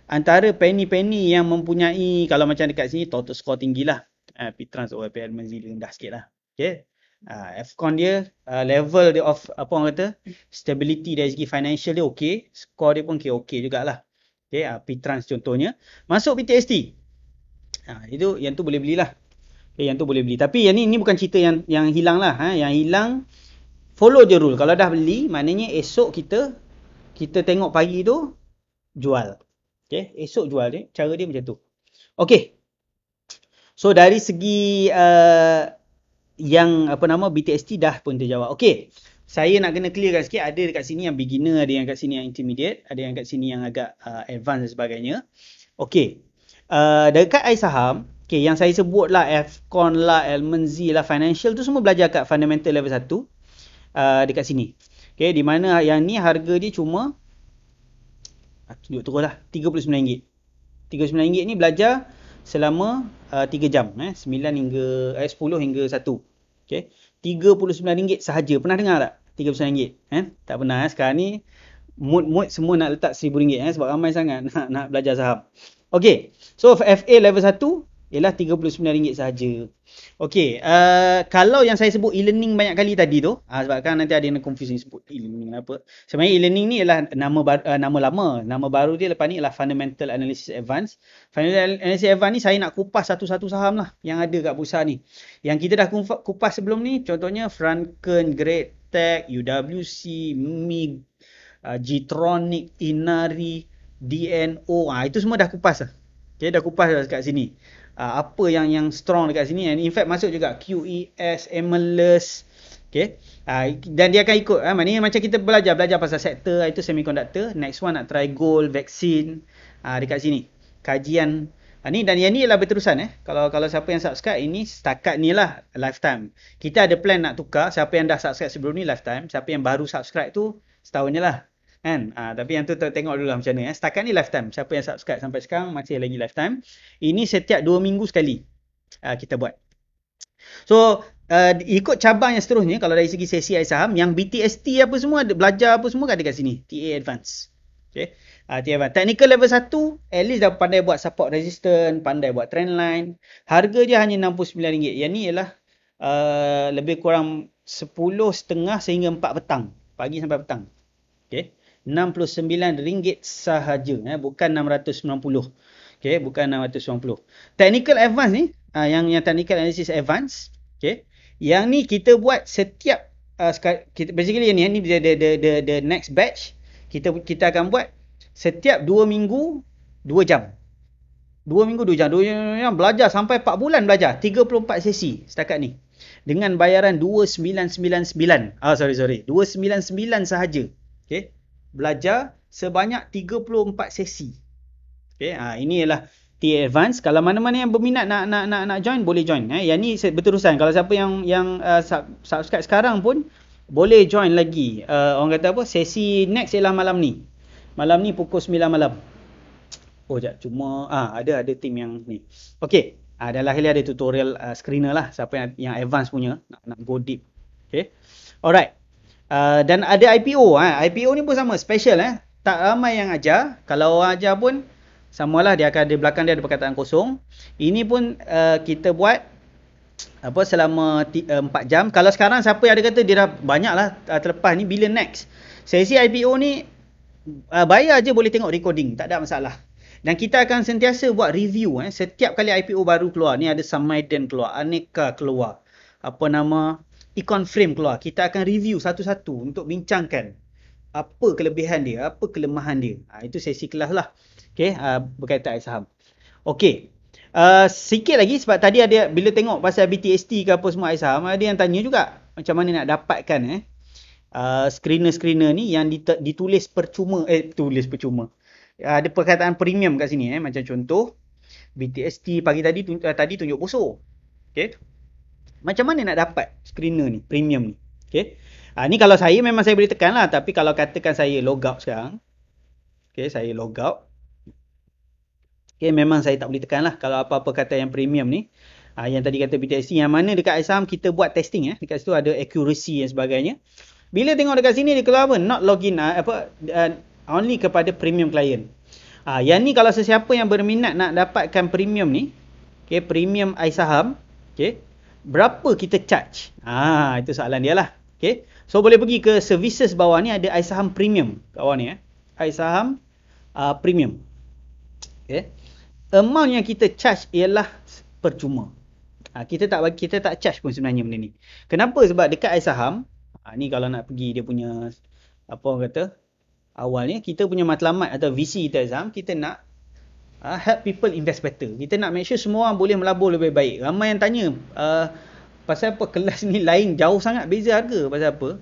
A: antara penny-penny yang mempunyai, kalau macam dekat sini total score tinggilah. P-Trans OLPL Manzili rendah sikitlah. Okey. Fcon dia level dia of apa orang kata stability dari segi financial dia okey, skor dia pun okey jugalah. Okey, P-Trans contohnya. Masuk PTST. Itu yang tu boleh belilah. Yang tu boleh beli. Tapi yang ni bukan cerita yang hilang lah. Yang hilang follow je rule. Kalau dah beli, maknanya esok kita tengok pagi tu jual. Okay, esok jual dia. Cara dia macam tu. Okay. So dari segi yang BTST dah pun terjawab. Okay. Saya nak kena clearkan sikit. Ada dekat sini yang beginner, ada yang kat sini yang intermediate, ada yang kat sini yang agak advanced dan sebagainya. Okay. Dekat iSaham, okay, yang saya sebut lah Fcon lah, Elman Z lah, financial tu semua belajar kat fundamental level 1 dekat sini. Okay, di mana yang ni harga dia cuma tunjuk terus lah RM39. RM39 ni belajar selama 3 jam 10 hingga 1. Okay, RM39 sahaja. Pernah dengar tak? RM39 tak pernah sekarang ni mood semua nak letak RM1000 sebab ramai sangat nak belajar saham. Okay, so FA level 1 ialah RM39 sahaja. Okay, kalau yang saya sebut e-learning banyak kali tadi tu, sebab kan nanti ada yang confusing sebut e-learning apa. Sebenarnya e-learning ni ialah nama lama. Nama baru dia lepas ni ialah Fundamental Analysis Advanced. Fundamental Analysis Advanced ni saya nak kupas satu-satu saham lah yang ada kat bursa ni. Yang kita dah kupas sebelum ni, contohnya Franken, Great Tech, UWC, MIG, Gtronic, Inari, DNO, itu semua dah kupas lah. Okay, dah kupas dah kat sini. Apa yang strong dekat sini, and in fact masuk juga QES, Emelus. Okay, dan dia akan ikut, maknanya macam kita belajar pasal sektor, itu semiconductor. Next one nak try gold, vaksin, dekat sini. Kajian, ni dan yang ni ialah berterusan. Kalau siapa yang subscribe, ini setakat ni lah lifetime. Kita ada plan nak tukar, siapa yang dah subscribe sebelum ni lifetime, siapa yang baru subscribe tu setahun je lah. Tapi yang tu tengok dulu lah macam mana. Setakat ni lifetime. Siapa yang subscribe sampai sekarang masih lagi lifetime. Ini setiap 2 minggu sekali kita buat. So ikut cabang yang seterusnya, kalau dari segi sesi iSaham, yang BTST apa semua, belajar apa semua ada kat sini. TA Advance. Okay. TA Advance. Technical level 1, at least dah pandai buat support resistance, pandai buat trend line. Harga dia hanya RM69. Yang ni ialah lebih kurang 10.30 sehingga 4 petang. Pagi sampai petang. Okay. RM69 sahaja, bukan 690. Okay, bukan 690. Technical advance ni, yang technical analysis advance, okay. Yang ni kita buat setiap basically ni the next batch kita akan buat setiap 2 minggu 2 jam. 2 minggu 2 jam. 2 jam belajar sampai 4 bulan belajar. 34 sesi setakat ni. Dengan bayaran 2999. Sorry. 299 sahaja. Okay. Belajar sebanyak 34 sesi. Okay, ini ialah TA Advance. Kalau mana-mana yang berminat nak join, boleh join. Yang ni berterusan. Kalau siapa yang subscribe sekarang pun boleh join lagi. Orang kata apa? Sesi next ialah malam ni. Malam ni pukul 9 malam. Sekejap. Cuma ada tim yang ni. Okay. Dan lahirnya ada tutorial screener lah. Siapa yang advance punya nak go deep. Okay. Alright. Dan ada IPO. IPO ni pun sama, special. Tak ramai yang ajar. Kalau orang ajar pun samalah, dia akan ada belakang dia ada perkataan kosong. Ini pun kita buat selama 4 jam. Kalau sekarang siapa yang ada kata dia dah banyak lah terlepas ni, bila next sesi IPO ni, bayar je boleh tengok recording, tak ada masalah. Dan kita akan sentiasa buat review setiap kali IPO baru keluar. Ni ada Samaiden keluar, Aneka keluar, Econ Frame keluar. Kita akan review satu-satu untuk bincangkan apa kelebihan dia, apa kelemahan dia. Itu sesi kelas lah. Okay, berkaitan dengan saham. Okay. Sikit lagi sebab tadi ada bila tengok pasal BTST ke apa semua saham, ada yang tanya juga macam mana nak dapatkan screener-screener ni yang ditulis percuma, tulis percuma. Ada perkataan premium kat sini macam contoh BTST pagi tadi tunjuk poso. Okey. Macam mana nak dapat screener ni, premium ni? Okey. Ni kalau saya memang saya boleh tekan lah, tapi kalau katakan saya log out sekarang. Okey, saya log out. Okey, memang saya tak boleh tekan lah kalau apa-apa kata yang premium ni. Yang tadi kata BTST, yang mana dekat saham kita buat testing dekat situ ada accuracy dan sebagainya. Bila tengok dekat sini dia keluar apa? Not login only kepada premium client. Yang ni kalau sesiapa yang berminat nak dapatkan premium ni, okay, premium iSaham, okay, berapa kita charge? Itu soalan dia lah. Okay. So boleh pergi ke services bawah ni, ada iSaham Premium kat bawah ni iSaham Premium. Okay. Amount yang kita charge ialah percuma. Kita tak charge pun sebenarnya benda ni. Kenapa? Sebab dekat iSaham, ni kalau nak pergi dia punya apa orang kata awalnya, kita punya matlamat atau visi kita iSaham, kita nak help people invest better. Kita nak make sure semua orang boleh melabur lebih baik. Ramai yang tanya pasal apa kelas ni lain, jauh sangat beza harga. Pasal apa?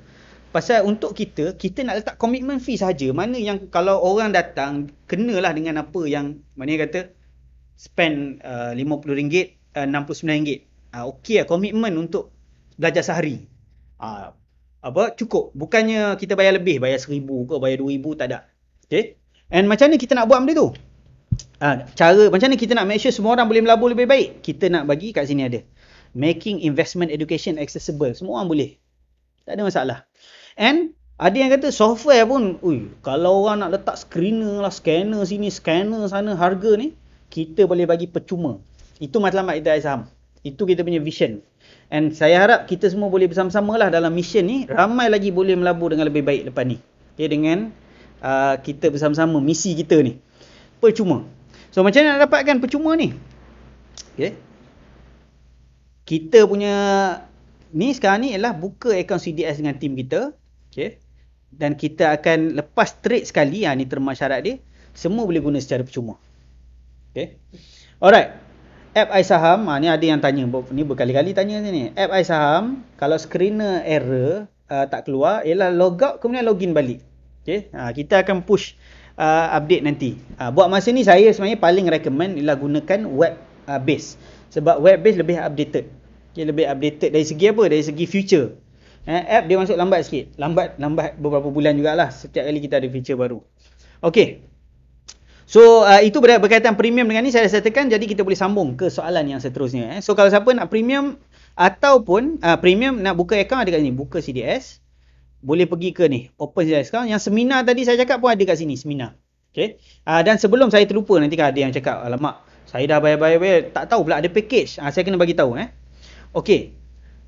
A: Pasal untuk kita nak letak commitment fee saja. Mana yang kalau orang datang kenalah dengan apa yang mana kata spend RM50, RM69. Okey lah komitmen untuk belajar sehari. Cukup. Bukannya kita bayar lebih, bayar RM1,000 ke bayar RM2,000, tak ada. Okay? And macam mana kita nak buat benda tu? Cara macam mana kita nak make sure semua orang boleh melabur lebih baik? Kita nak bagi kat sini ada making investment education accessible. Semua orang boleh. Tak ada masalah. And ada yang kata software pun, kalau orang nak letak screener lah, scanner sini, scanner sana, harga ni, kita boleh bagi percuma. Itu matlamat kita iSaham. Itu kita punya vision. And saya harap kita semua boleh bersama-sama lah dalam mission ni. Ramai lagi boleh melabur dengan lebih baik lepas ni. Okay, dengan kita bersama-sama misi kita ni. Percuma. So macam mana nak dapatkan percuma ni? Okay. Kita punya ni sekarang ni ialah buka akaun CDS dengan tim kita. Okay. Dan kita akan lepas trade sekali. Ni terma syarat dia. Semua boleh guna secara percuma. Okay. Alright. App iSaham. Ni ada yang tanya. Ni berkali-kali tanya ni. App iSaham. Kalau screener error tak keluar. Ialah logout kemudian login balik. Okay. Kita akan push update nanti. Buat masa ni saya sebenarnya paling recommend ialah gunakan web base. Sebab web base lebih updated. Okay, lebih updated dari segi apa? Dari segi future. App dia masuk lambat sikit. Lambat beberapa bulan jugalah. Setiap kali kita ada feature baru. Okay. So itu berkaitan premium dengan ni saya tekan. Jadi kita boleh sambung ke soalan yang seterusnya. So kalau siapa nak premium ataupun premium nak buka account ada kat sini. Buka CDS. Boleh pergi ke ni. Open CDS account. Yang seminar tadi saya cakap pun ada kat sini. Seminar. Okay. Dan sebelum saya terlupa nanti kan ada yang cakap. Alamak. Saya dah bayar. Tak tahu pula ada package. Saya kena bagi tahu. Okay.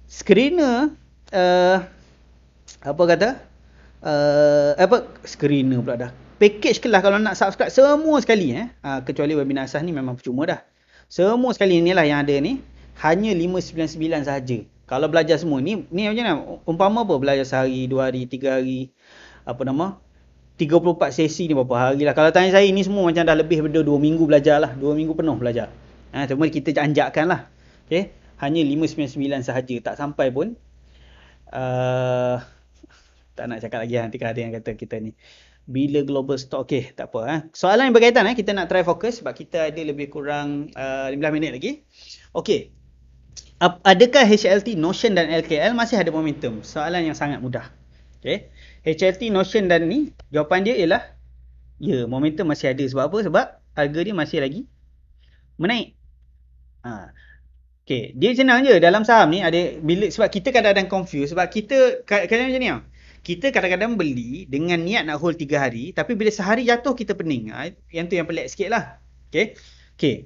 A: Screener. Screener pula dah. Package kelas kalau nak subscribe semua sekali. Kecuali webinar asas ni memang percuma dah. Semua sekali inilah yang ada ni. Hanya $599 sahaja. Kalau belajar semua ni macam mana? Umpama apa? Belajar sehari, 2 hari, 3 hari. 34 sesi ni berapa hari lah. Kalau tanya saya ni semua macam dah lebih daripada 2 minggu belajar lah. 2 minggu penuh belajar. Cuma kita anjakkan lah. Okay. Hanya $599 sahaja. Tak sampai pun. Tak nak cakap lagi nanti kan ada yang kata kita ni. Bila global stock. Okay, tak apa. Soalan yang berkaitan kita nak try fokus sebab kita ada lebih kurang 15 minit lagi. Okay. Adakah HLT, Notion dan LKL masih ada momentum? Soalan yang sangat mudah. Okay. HLT, Notion dan ni, jawapan dia ialah ya, momentum masih ada. Sebab apa? Sebab harga dia masih lagi menaik. Okay. Dia senang je dalam saham ni ada sebab kita kadang-kadang confuse sebab kita kadang-kadang macam ni kita kadang-kadang beli dengan niat nak hold 3 hari tapi bila sehari jatuh kita pening. Yang tu yang pelik sikit lah. Okay.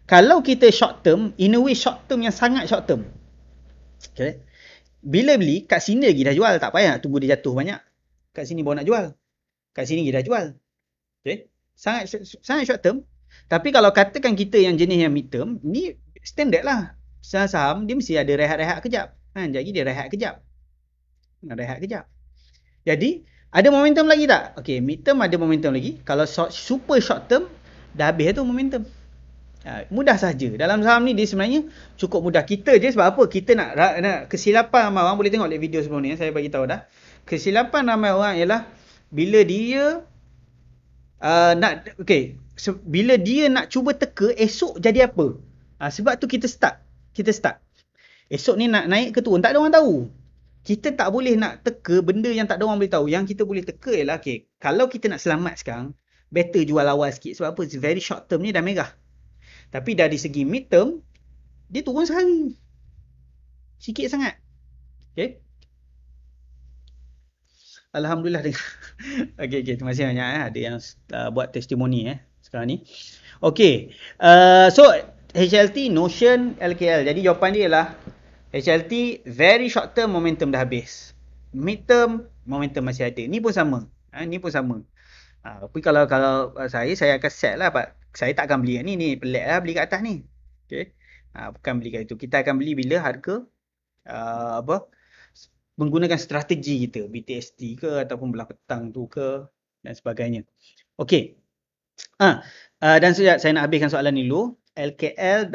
A: Kalau kita short term, in a way short term yang sangat short term. Okay. Bila beli, kat sini lagi dah jual. Tak payah nak tunggu dia jatuh banyak. Kat sini baru nak jual. Kat sini lagi dah jual. Okay. Sangat short term. Tapi kalau katakan kita yang jenis yang mid term, ni standard lah. Saham dia mesti ada rehat-rehat kejap. Jadi dia rehat kejap. Rehat kejap. Jadi, ada momentum lagi tak? Okay, mid term ada momentum lagi. Kalau super short term, dah habis tu momentum. Mudah saja. Dalam saham ni dia sebenarnya cukup mudah. Kita je sebab apa? Kita nak kesilapan ramai orang, boleh tengok video sebelum ni, saya bagi tahu dah. Kesilapan ramai orang ialah bila dia bila dia nak cuba teka esok jadi apa. Sebab tu kita start. Esok ni nak naik ke turun, tak ada orang tahu. Kita tak boleh nak teka benda yang tak ada orang boleh tahu. Yang kita boleh teka ialah kalau kita nak selamat sekarang, better jual awal sikit. Sebab apa? Very short term ni dah merah. Tapi dari segi mid term, dia turun sehari. Sikit sangat. Okay. Alhamdulillah dengar. Okay. Terima kasih banyak. Ada yang buat testimoni sekarang ni. Okay. So, HLT, Notion, LKL. Jadi jawapan dia ialah HLT, very short term, momentum dah habis. Mid term, momentum masih ada. Ni pun sama. Tapi kalau saya akan set lah. Saya tak akan beli ni. Ni pelik lah beli kat atas ni. Okay. Bukan beli kat itu. Kita akan beli bila harga menggunakan strategi kita. BTST ke ataupun belah petang tu ke dan sebagainya. Okay. Dan sekejap saya nak habiskan soalan ni dulu. LKL.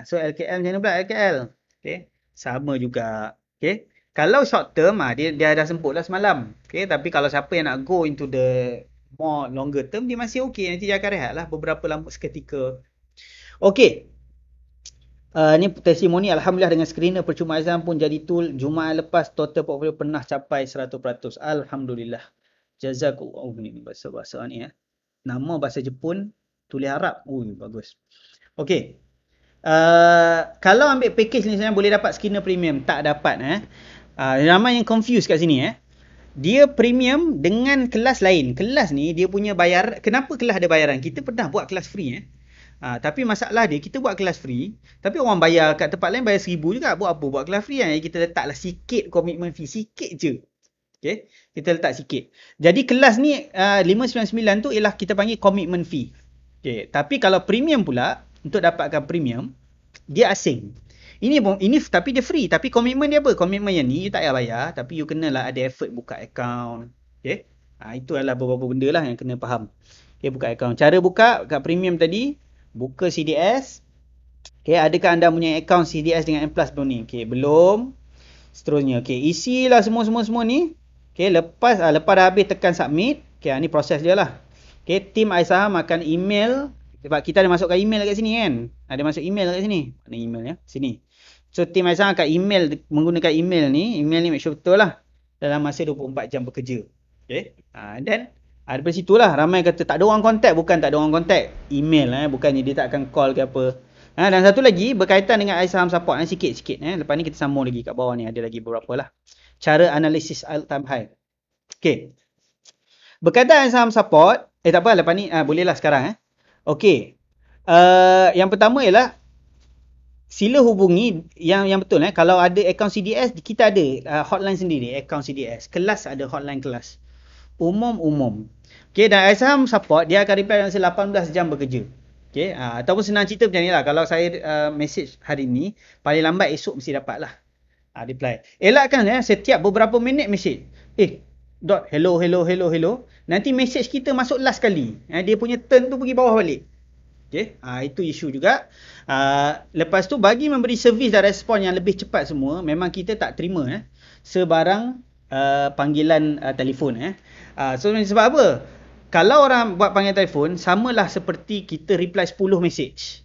A: So LKL macam mana pula LKL? Okay. Sama juga. Okay. Kalau short term, dia dah semput lah semalam. Okay. Tapi kalau siapa yang nak go into the more longer term, dia masih okay. Nanti dia akan rehat lah beberapa lama seketika. Okay. Ni testimoni. Alhamdulillah dengan screener percuma Azam pun jadi tool. Jumaat lepas total portfolio pernah capai 100%. Alhamdulillah. Jazakallah. Ni bahasa ni Nama bahasa Jepun, tulis Arab. Bagus. Okay. Kalau ambil package ni saya boleh dapat screener premium. Tak dapat. Ramai yang confuse kat sini. Dia premium dengan kelas lain. Kelas ni dia punya bayar. Kenapa kelas ada bayaran? Kita pernah buat kelas free. Tapi masalah dia, kita buat kelas free, tapi orang bayar kat tempat lain bayar 1,000 juga. Buat apa buat kelas free kita letaklah sikit commitment fee, sikit je. Okay, kita letak sikit. Jadi kelas ni 599 tu ialah kita panggil commitment fee. Okay, tapi kalau premium pula, untuk dapatkan premium, dia asing. Ini tapi dia free, tapi komitmen dia apa? Komitmen yang ni you tak payah bayar, tapi you kenalah ada effort buka account. Okay, itu adalah beberapa benda lah yang kena faham. Okay, buka account. Cara buka kat premium tadi, buka CDS. Okay, adakah anda punya account CDS dengan M+ belum ni? Okay, belum. Seterusnya, okay, isilah semua ni. Okay, lepas dah habis tekan submit. Okay, ni proses dia lah. Okay, tim iSaham akan email. Sebab kita ada masukkan email kat sini kan. Ada masuk email kat sini. Mana email ya? Sini. So, tim iSaham akan email, menggunakan email ni. Email ni make sure betul lah. Dalam masa 24 jam bekerja. Okay. Dan daripada situlah ramai kata tak ada orang contact. Bukan tak ada orang contact. Email bukannya dia tak akan call ke apa. Dan satu lagi berkaitan dengan iSaham support sikit-sikit. Lepas ni kita sambung lagi kat bawah ni. Ada lagi beberapa lah. Cara analisis all time high. Okay. Berkaitan iSaham support. Tak apa lepas ni bolehlah sekarang. Okay. Yang pertama ialah sila hubungi yang betul. Kalau ada akaun CDS, kita ada hotline sendiri. Akaun CDS. Kelas ada hotline kelas. Umum. Okay, dan iSaham support, dia akan reply dalam 18 jam bekerja. Okay, ataupun senang cerita macam ni lah. Kalau saya message hari ni, paling lambat esok mesti dapat lah reply. Elakkan setiap beberapa minit message. Hello. Nanti message kita masuk last kali. Dia punya turn tu pergi bawah balik. Okay, itu isu juga. Lepas tu bagi memberi servis dan respon yang lebih cepat semua, memang kita tak terima sebarang panggilan telefon. So sebab apa? Kalau orang buat panggilan telefon, samalah seperti kita reply 10 message.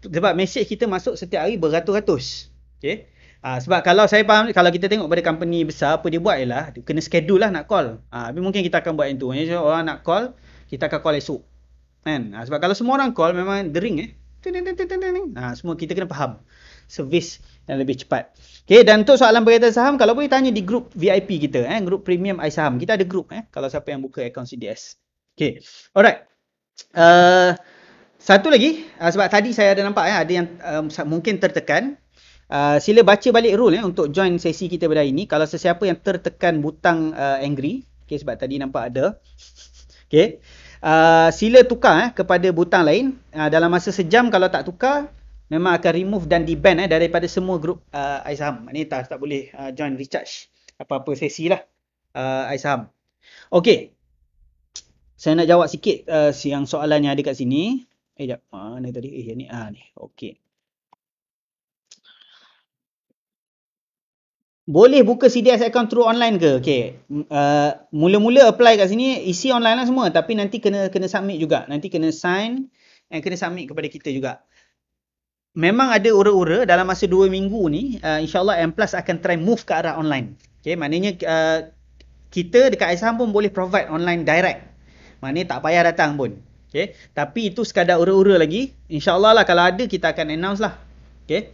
A: Sebab message kita masuk setiap hari beratus-ratus. Okay? Sebab kalau saya faham, kalau kita tengok pada company besar, apa dia buat ialah, dia kena schedule lah nak call. Tapi mungkin kita akan buat yang tu. Orang nak call, kita akan call esok. Kan? Sebab kalau semua orang call, memang dering. Semua kita kena faham. Servis yang lebih cepat. Okay, dan untuk soalan berkaitan saham, kalau boleh tanya di grup VIP kita. Grup premium iSaham. Kita ada grup. Kalau siapa yang buka akaun CDS. Okay, alright. Satu lagi, sebab tadi saya ada nampak ada yang mungkin tertekan. Sila baca balik rule untuk join sesi kita pada hari ini. Kalau sesiapa yang tertekan butang angry, okay, sebab tadi nampak ada, okay, sila tukar kepada butang lain. Dalam masa sejam kalau tak tukar, memang akan remove dan di-ban daripada semua grup iSaham. Maknanya tak boleh join recharge apa-apa sesi lah iSaham. Okay, saya nak jawab sikit yang soalan yang ada kat sini. Sekejap, mana tadi? Yang ni, ni. Okay. Boleh buka CDS account through online ke? Okay. Mula-mula apply kat sini, isi online lah semua. Tapi nanti kena submit juga. Nanti kena sign and kena submit kepada kita juga. Memang ada ura-ura dalam masa 2 minggu ni, insyaAllah M Plus akan try move ke arah online. Okay, maknanya kita dekat iSaham pun boleh provide online direct. Maknanya tak payah datang pun. Okay. Tapi itu sekadar ura-ura lagi. InsyaAllah lah kalau ada kita akan announce lah. Okay.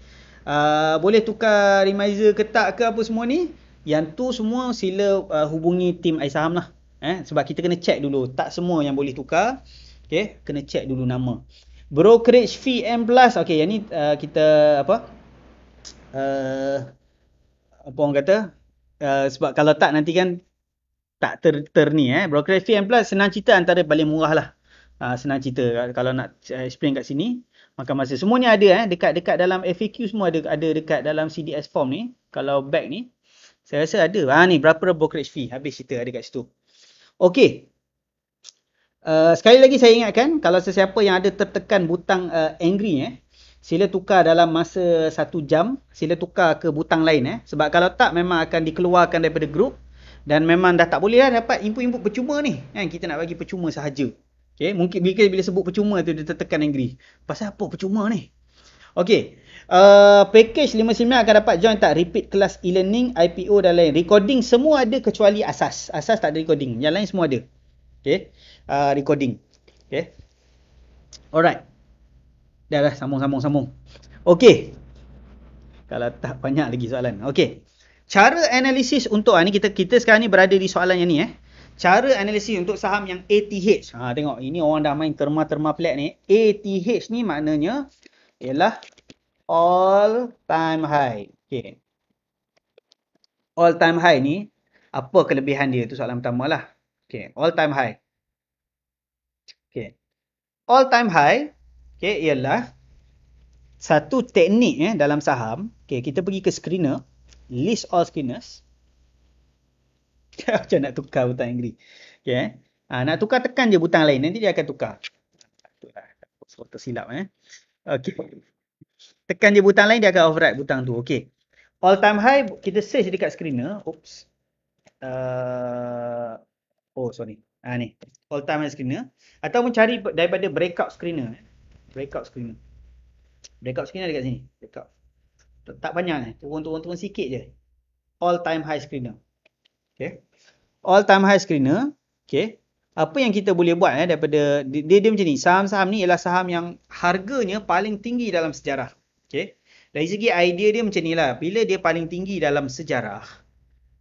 A: Boleh tukar remiser ke tak ke apa semua ni, yang tu semua sila hubungi tim iSaham lah. Sebab kita kena check dulu, tak semua yang boleh tukar. Okay, kena check dulu nama. Brokerage fee M plus, okay, yang ni kita apa orang kata, sebab kalau tak nanti kan tak ni. Brokerage fee M plus senang cerita antara paling murah lah. Senang cerita kalau nak explain kat sini makan masa. Semua ni ada dekat dalam FAQ, semua ada dekat dalam CDS form ni. Kalau back ni saya rasa ada. Ni berapa brokerage fee, habis cerita ada kat situ. Okey. Sekali lagi saya ingatkan, kalau sesiapa yang ada tertekan butang angry sila tukar dalam masa 1 jam, sila tukar ke butang lain sebab kalau tak memang akan dikeluarkan daripada grup dan memang dah tak boleh lah dapat input-input percuma ni. Kita nak bagi percuma sahaja. Okay, mungkin bila sebut percuma tu dia tertekan angry. Pasal apa percuma ni? Okay. Package 59 akan dapat join tak repeat kelas e-learning, IPO dan lain. Recording semua ada kecuali asas. Asas tak ada recording. Yang lain semua ada. Okay. Recording. Okay. Alright. Dah sambung. Okay. Kalau tak banyak lagi soalan. Okay. Cara analisis untuk ni kita sekarang ni berada di soalan yang ni Cara analisis untuk saham yang ATH. Tengok, ini orang dah main terma-terma pelik ni. ATH ni maknanya ialah all time high. Okay. All time high ni, apa kelebihan dia? Tu soalan pertama lah. Okay. All time high. Okay. All time high, okay, ialah satu teknik dalam saham. Okay, kita pergi ke screener. List all screeners. Macam nak tukar butang angry. Okay, nak tukar tekan je butang lain. Nanti dia akan tukar. Tersilap Okay. Tekan je butang lain, dia akan override butang tu. Okay. All time high, kita search dekat screener. Oops. Sorry. Ni. All time high screener. Ataupun cari daripada breakout screener. Breakout screener. Breakout screener dekat sini. Breakout. Tak banyak ni. Turun sikit je. All time high screener. Okay. All time high screener. Okay. Apa yang kita boleh buat daripada dia macam ni. Saham-saham ni ialah saham yang harganya paling tinggi dalam sejarah. Okay. Dari segi idea dia macam ni lah. Bila dia paling tinggi dalam sejarah,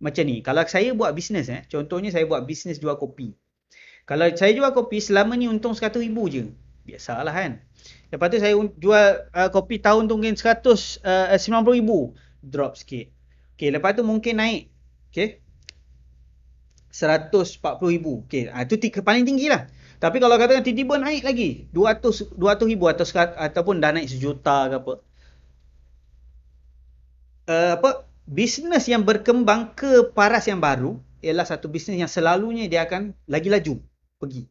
A: macam ni. Kalau saya buat bisnes contohnya saya buat bisnes jual kopi. Kalau saya jual kopi selama ni untung 100,000 je. Biasalah kan. Lepas tu saya jual kopi tahun tu mungkin 90,000. Drop sikit. Okay. Lepas tu mungkin naik. Okay. 140,000. Okay. Itu paling tinggi lah. Tapi kalau katakan tiba-tiba naik lagi 200,000 ataupun dah naik 1,000,000 ke apa. Bisnes yang berkembang ke paras yang baru ialah satu bisnes yang selalunya dia akan lagi laju pergi.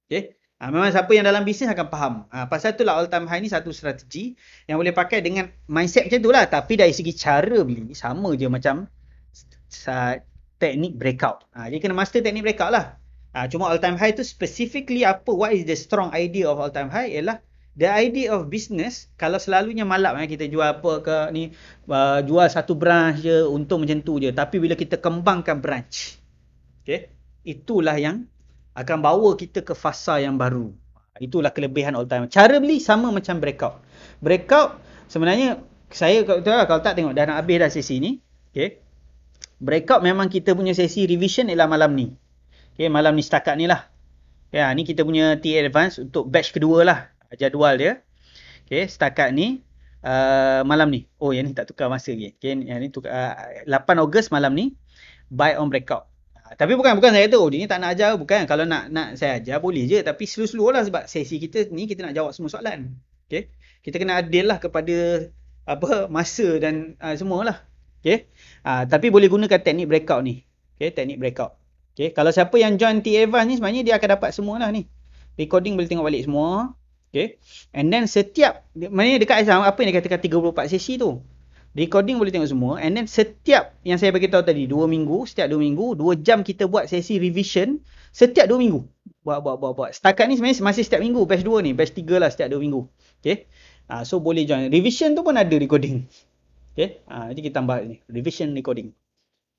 A: Okay. Memang siapa yang dalam bisnes akan faham. Pasal itulah all time high ni satu strategi yang boleh pakai dengan mindset macam tu lah. Tapi dari segi cara beli sama je macam teknik breakout. Jadi kena master teknik breakout lah. Cuma all time high tu specifically apa, what is the strong idea of all time high ialah the idea of business. Kalau selalunya malap kita jual apa ke ni, jual satu branch je untung macam tu je. Tapi bila kita kembangkan branch, okay, itulah yang akan bawa kita ke fasa yang baru. Itulah kelebihan all time. Cara beli sama macam breakout. Breakout sebenarnya saya kalau tak tengok dah nak habis dah sesi ni. Okay. Breakout memang kita punya sesi revision ialah malam ni. Okay, malam ni setakat ni lah. Ya, ni kita punya TA advance untuk batch kedua lah. Jadual dia. Okay, setakat ni. malam ni. Oh, yang ni tak tukar masa lagi. Okay, yang ni tukar 8 Ogos malam ni. Buy on breakout. Tapi bukan saya kata, oh dia ni tak nak ajar. Bukan. Kalau nak saya ajar, boleh je. Tapi slow-slow lah sebab sesi kita ni, kita nak jawab semua soalan. Okay. Kita kena adil lah kepada masa dan semua lah. Okay. Tapi boleh gunakan teknik breakout ni. Okay, teknik breakout. Okay. Kalau siapa yang join T-Advance ni, sebenarnya dia akan dapat semua lah ni. Recording boleh tengok balik semua. Okay. And then setiap, maknanya dekat Aizam, apa yang dia katakan 34 sesi tu. Recording boleh tengok semua. And then setiap yang saya beritahu tadi, 2 minggu, setiap 2 minggu, 2 jam kita buat sesi revision. Setiap 2 minggu. Buat. Setakat ni sebenarnya masih setiap minggu. Batch 2 ni. Batch 3 lah setiap 2 minggu. Okay. So boleh join. Revision tu pun ada recording. Okay. Nanti kita tambah ni. Revision recording.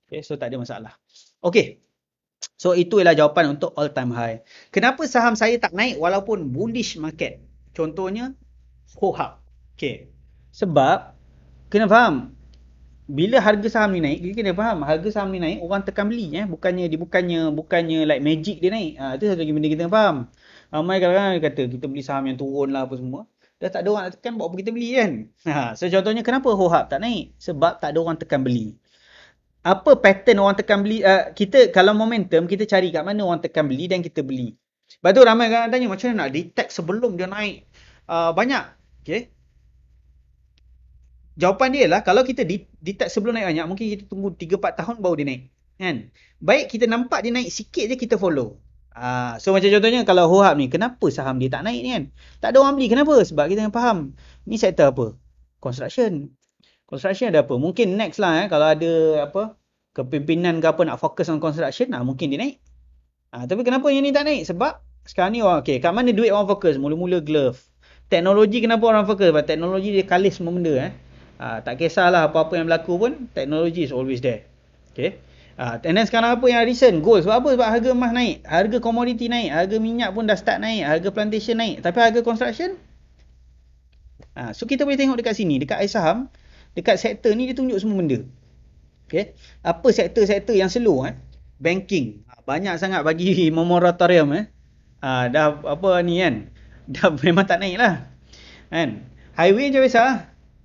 A: Okay. So tak ada masalah. Okay. So itu ialah jawapan untuk all time high. Kenapa saham saya tak naik walaupun bullish market? Contohnya, Hohab. Okay. Sebab, kena faham, bila harga saham ni naik, kita kena faham, harga saham ni naik, orang tekan beli. Bukannya like magic dia naik. Itu satu lagi benda kita kena faham. Ramai kadang-kadang kata, kita beli saham yang turun lah apa semua. Dah tak ada orang nak tekan, buat apa kita beli kan? So contohnya, kenapa Hohab tak naik? Sebab tak ada orang tekan beli. Apa pattern orang tekan beli? Kita kalau momentum, kita cari kat mana orang tekan beli dan kita beli. Lepas tu ramai kadang tanya, macam mana nak detect sebelum dia naik banyak? Okay. Jawapan dia lah, kalau kita detect sebelum naik banyak, mungkin kita tunggu 3-4 tahun baru dia naik. Kan? Baik kita nampak dia naik sikit je, kita follow. So macam contohnya, kalau Hohab ni, kenapa saham dia tak naik ni kan? Tak ada orang beli. Kenapa? Sebab kita kena faham. Ni sektor apa? Construction. Construction ada apa? Mungkin next lah kalau ada kepimpinan ke apa nak fokus on construction, mungkin dia naik. Tapi kenapa yang ni tak naik? Sebab sekarang ni kat mana duit orang fokus? Mula-mula glove. Teknologi kenapa orang fokus? Sebab teknologi dia kalis semua benda. Tak kisahlah apa-apa yang berlaku pun, teknologi is always there. Okay. And then sekarang apa yang recent? Gold. Sebab apa? Sebab harga emas naik. Harga komoditi naik. Harga minyak pun dah start naik. Harga plantation naik. Tapi harga construction? So kita boleh tengok dekat sini. Dekat iSaham, dekat sektor ni dia tunjuk semua benda. Okay. Apa sektor-sektor yang slow? Banking. Banyak sangat bagi moratorium. Dah apa ni kan? Dah memang tak naik lah. Kan? Highway je biasa lah.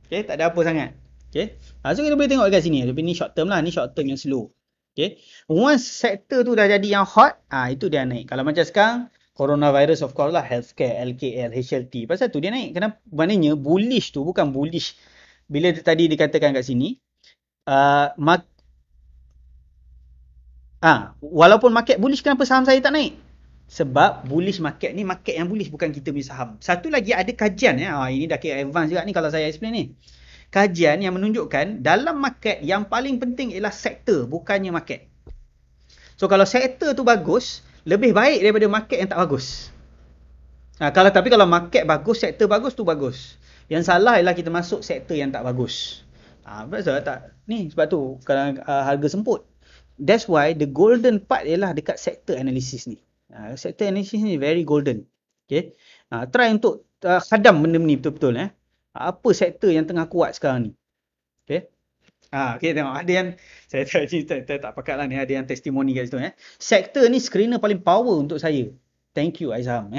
A: Okay, tak ada apa sangat. Okay. So kita boleh tengok dekat sini. Tapi ni short term lah. Ni short term yang slow. Okay. Once sektor tu dah jadi yang hot, itu dia naik. Kalau macam sekarang, coronavirus of course lah. Healthcare, LKL, HLT. Pasal tu dia naik. Kenapa? Maknanya bullish tu bukan bullish. Bila tadi dikatakan kat sini, walaupun market bullish, kenapa saham saya tak naik? Sebab bullish market ni, market yang bullish, bukan kita punya saham. Satu lagi ada kajian ini dah kira advance juga ni kalau saya explain ni. Kajian yang menunjukkan dalam market yang paling penting ialah sektor, bukannya market. So kalau sektor tu bagus, lebih baik daripada market yang tak bagus. Tapi kalau market bagus, sektor bagus tu bagus. Yang salah ialah kita masuk sektor yang tak bagus. Sebab tu kalau harga semput. That's why the golden part ialah dekat sektor analysis ni. Sektor analysis ni very golden. Okay. Try untuk hadam benda ni betul-betul. Apa sektor yang tengah kuat sekarang ni. Okay. Okay, tengok. Ada yang, saya tak pakat lah ni. Ada yang testimoni kat situ. Sektor ni screener paling power untuk saya. Thank you, Aizam.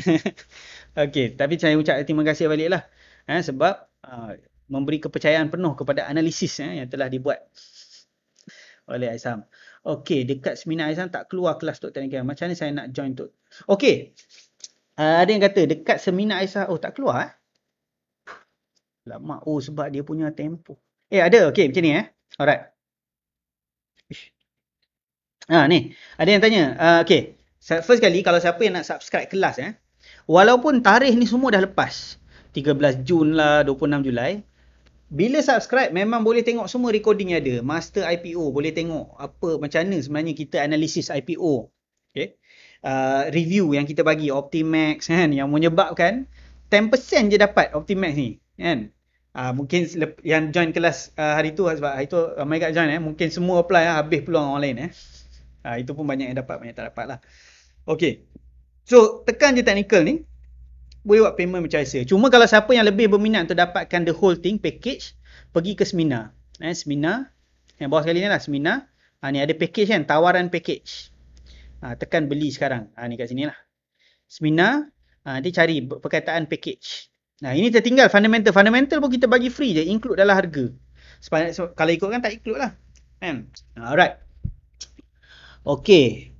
A: Okay, tapi saya ucap terima kasih balik lah. Sebab memberi kepercayaan penuh kepada analisis yang telah dibuat oleh Aizam. Okey, dekat seminar Aizam tak keluar kelas Tok Teknikal. Macam mana saya nak join Tok? Okey. Ada yang kata dekat seminar Aizam, tak keluar Lama. Sebab dia punya tempo. Ada. Okey, macam ni Alright. Ni. Ada yang tanya. Okey. First kali, kalau siapa yang nak subscribe kelas walaupun tarikh ni semua dah lepas. 13 Jun lah, 26 Julai. Bila subscribe, memang boleh tengok semua recording yang ada. Master IPO, boleh tengok macam mana sebenarnya kita analisis IPO. Okay. Review yang kita bagi, Optimax kan, yang menyebabkan 10% je dapat Optimax ni. Kan. Mungkin yang join kelas hari tu, sebab hari tu ramai kat join. Mungkin semua apply habis peluang orang lain. Itu pun banyak yang dapat, banyak tak dapat lah. Okay. So, tekan je technical ni. Boleh buat payment macam biasa. Cuma kalau siapa yang lebih berminat untuk dapatkan the whole thing package, pergi ke seminar. Seminar yang bawah sekali ni lah, seminar. Ni ada package kan, tawaran package. Tekan beli sekarang. Ni kat sini lah. Seminar, dia cari perkataan package. Nah, ini tertinggal fundamental. Fundamental pun kita bagi free je, include dalam harga. Kalau ikut kan tak include lah. Kan? Alright. Okay.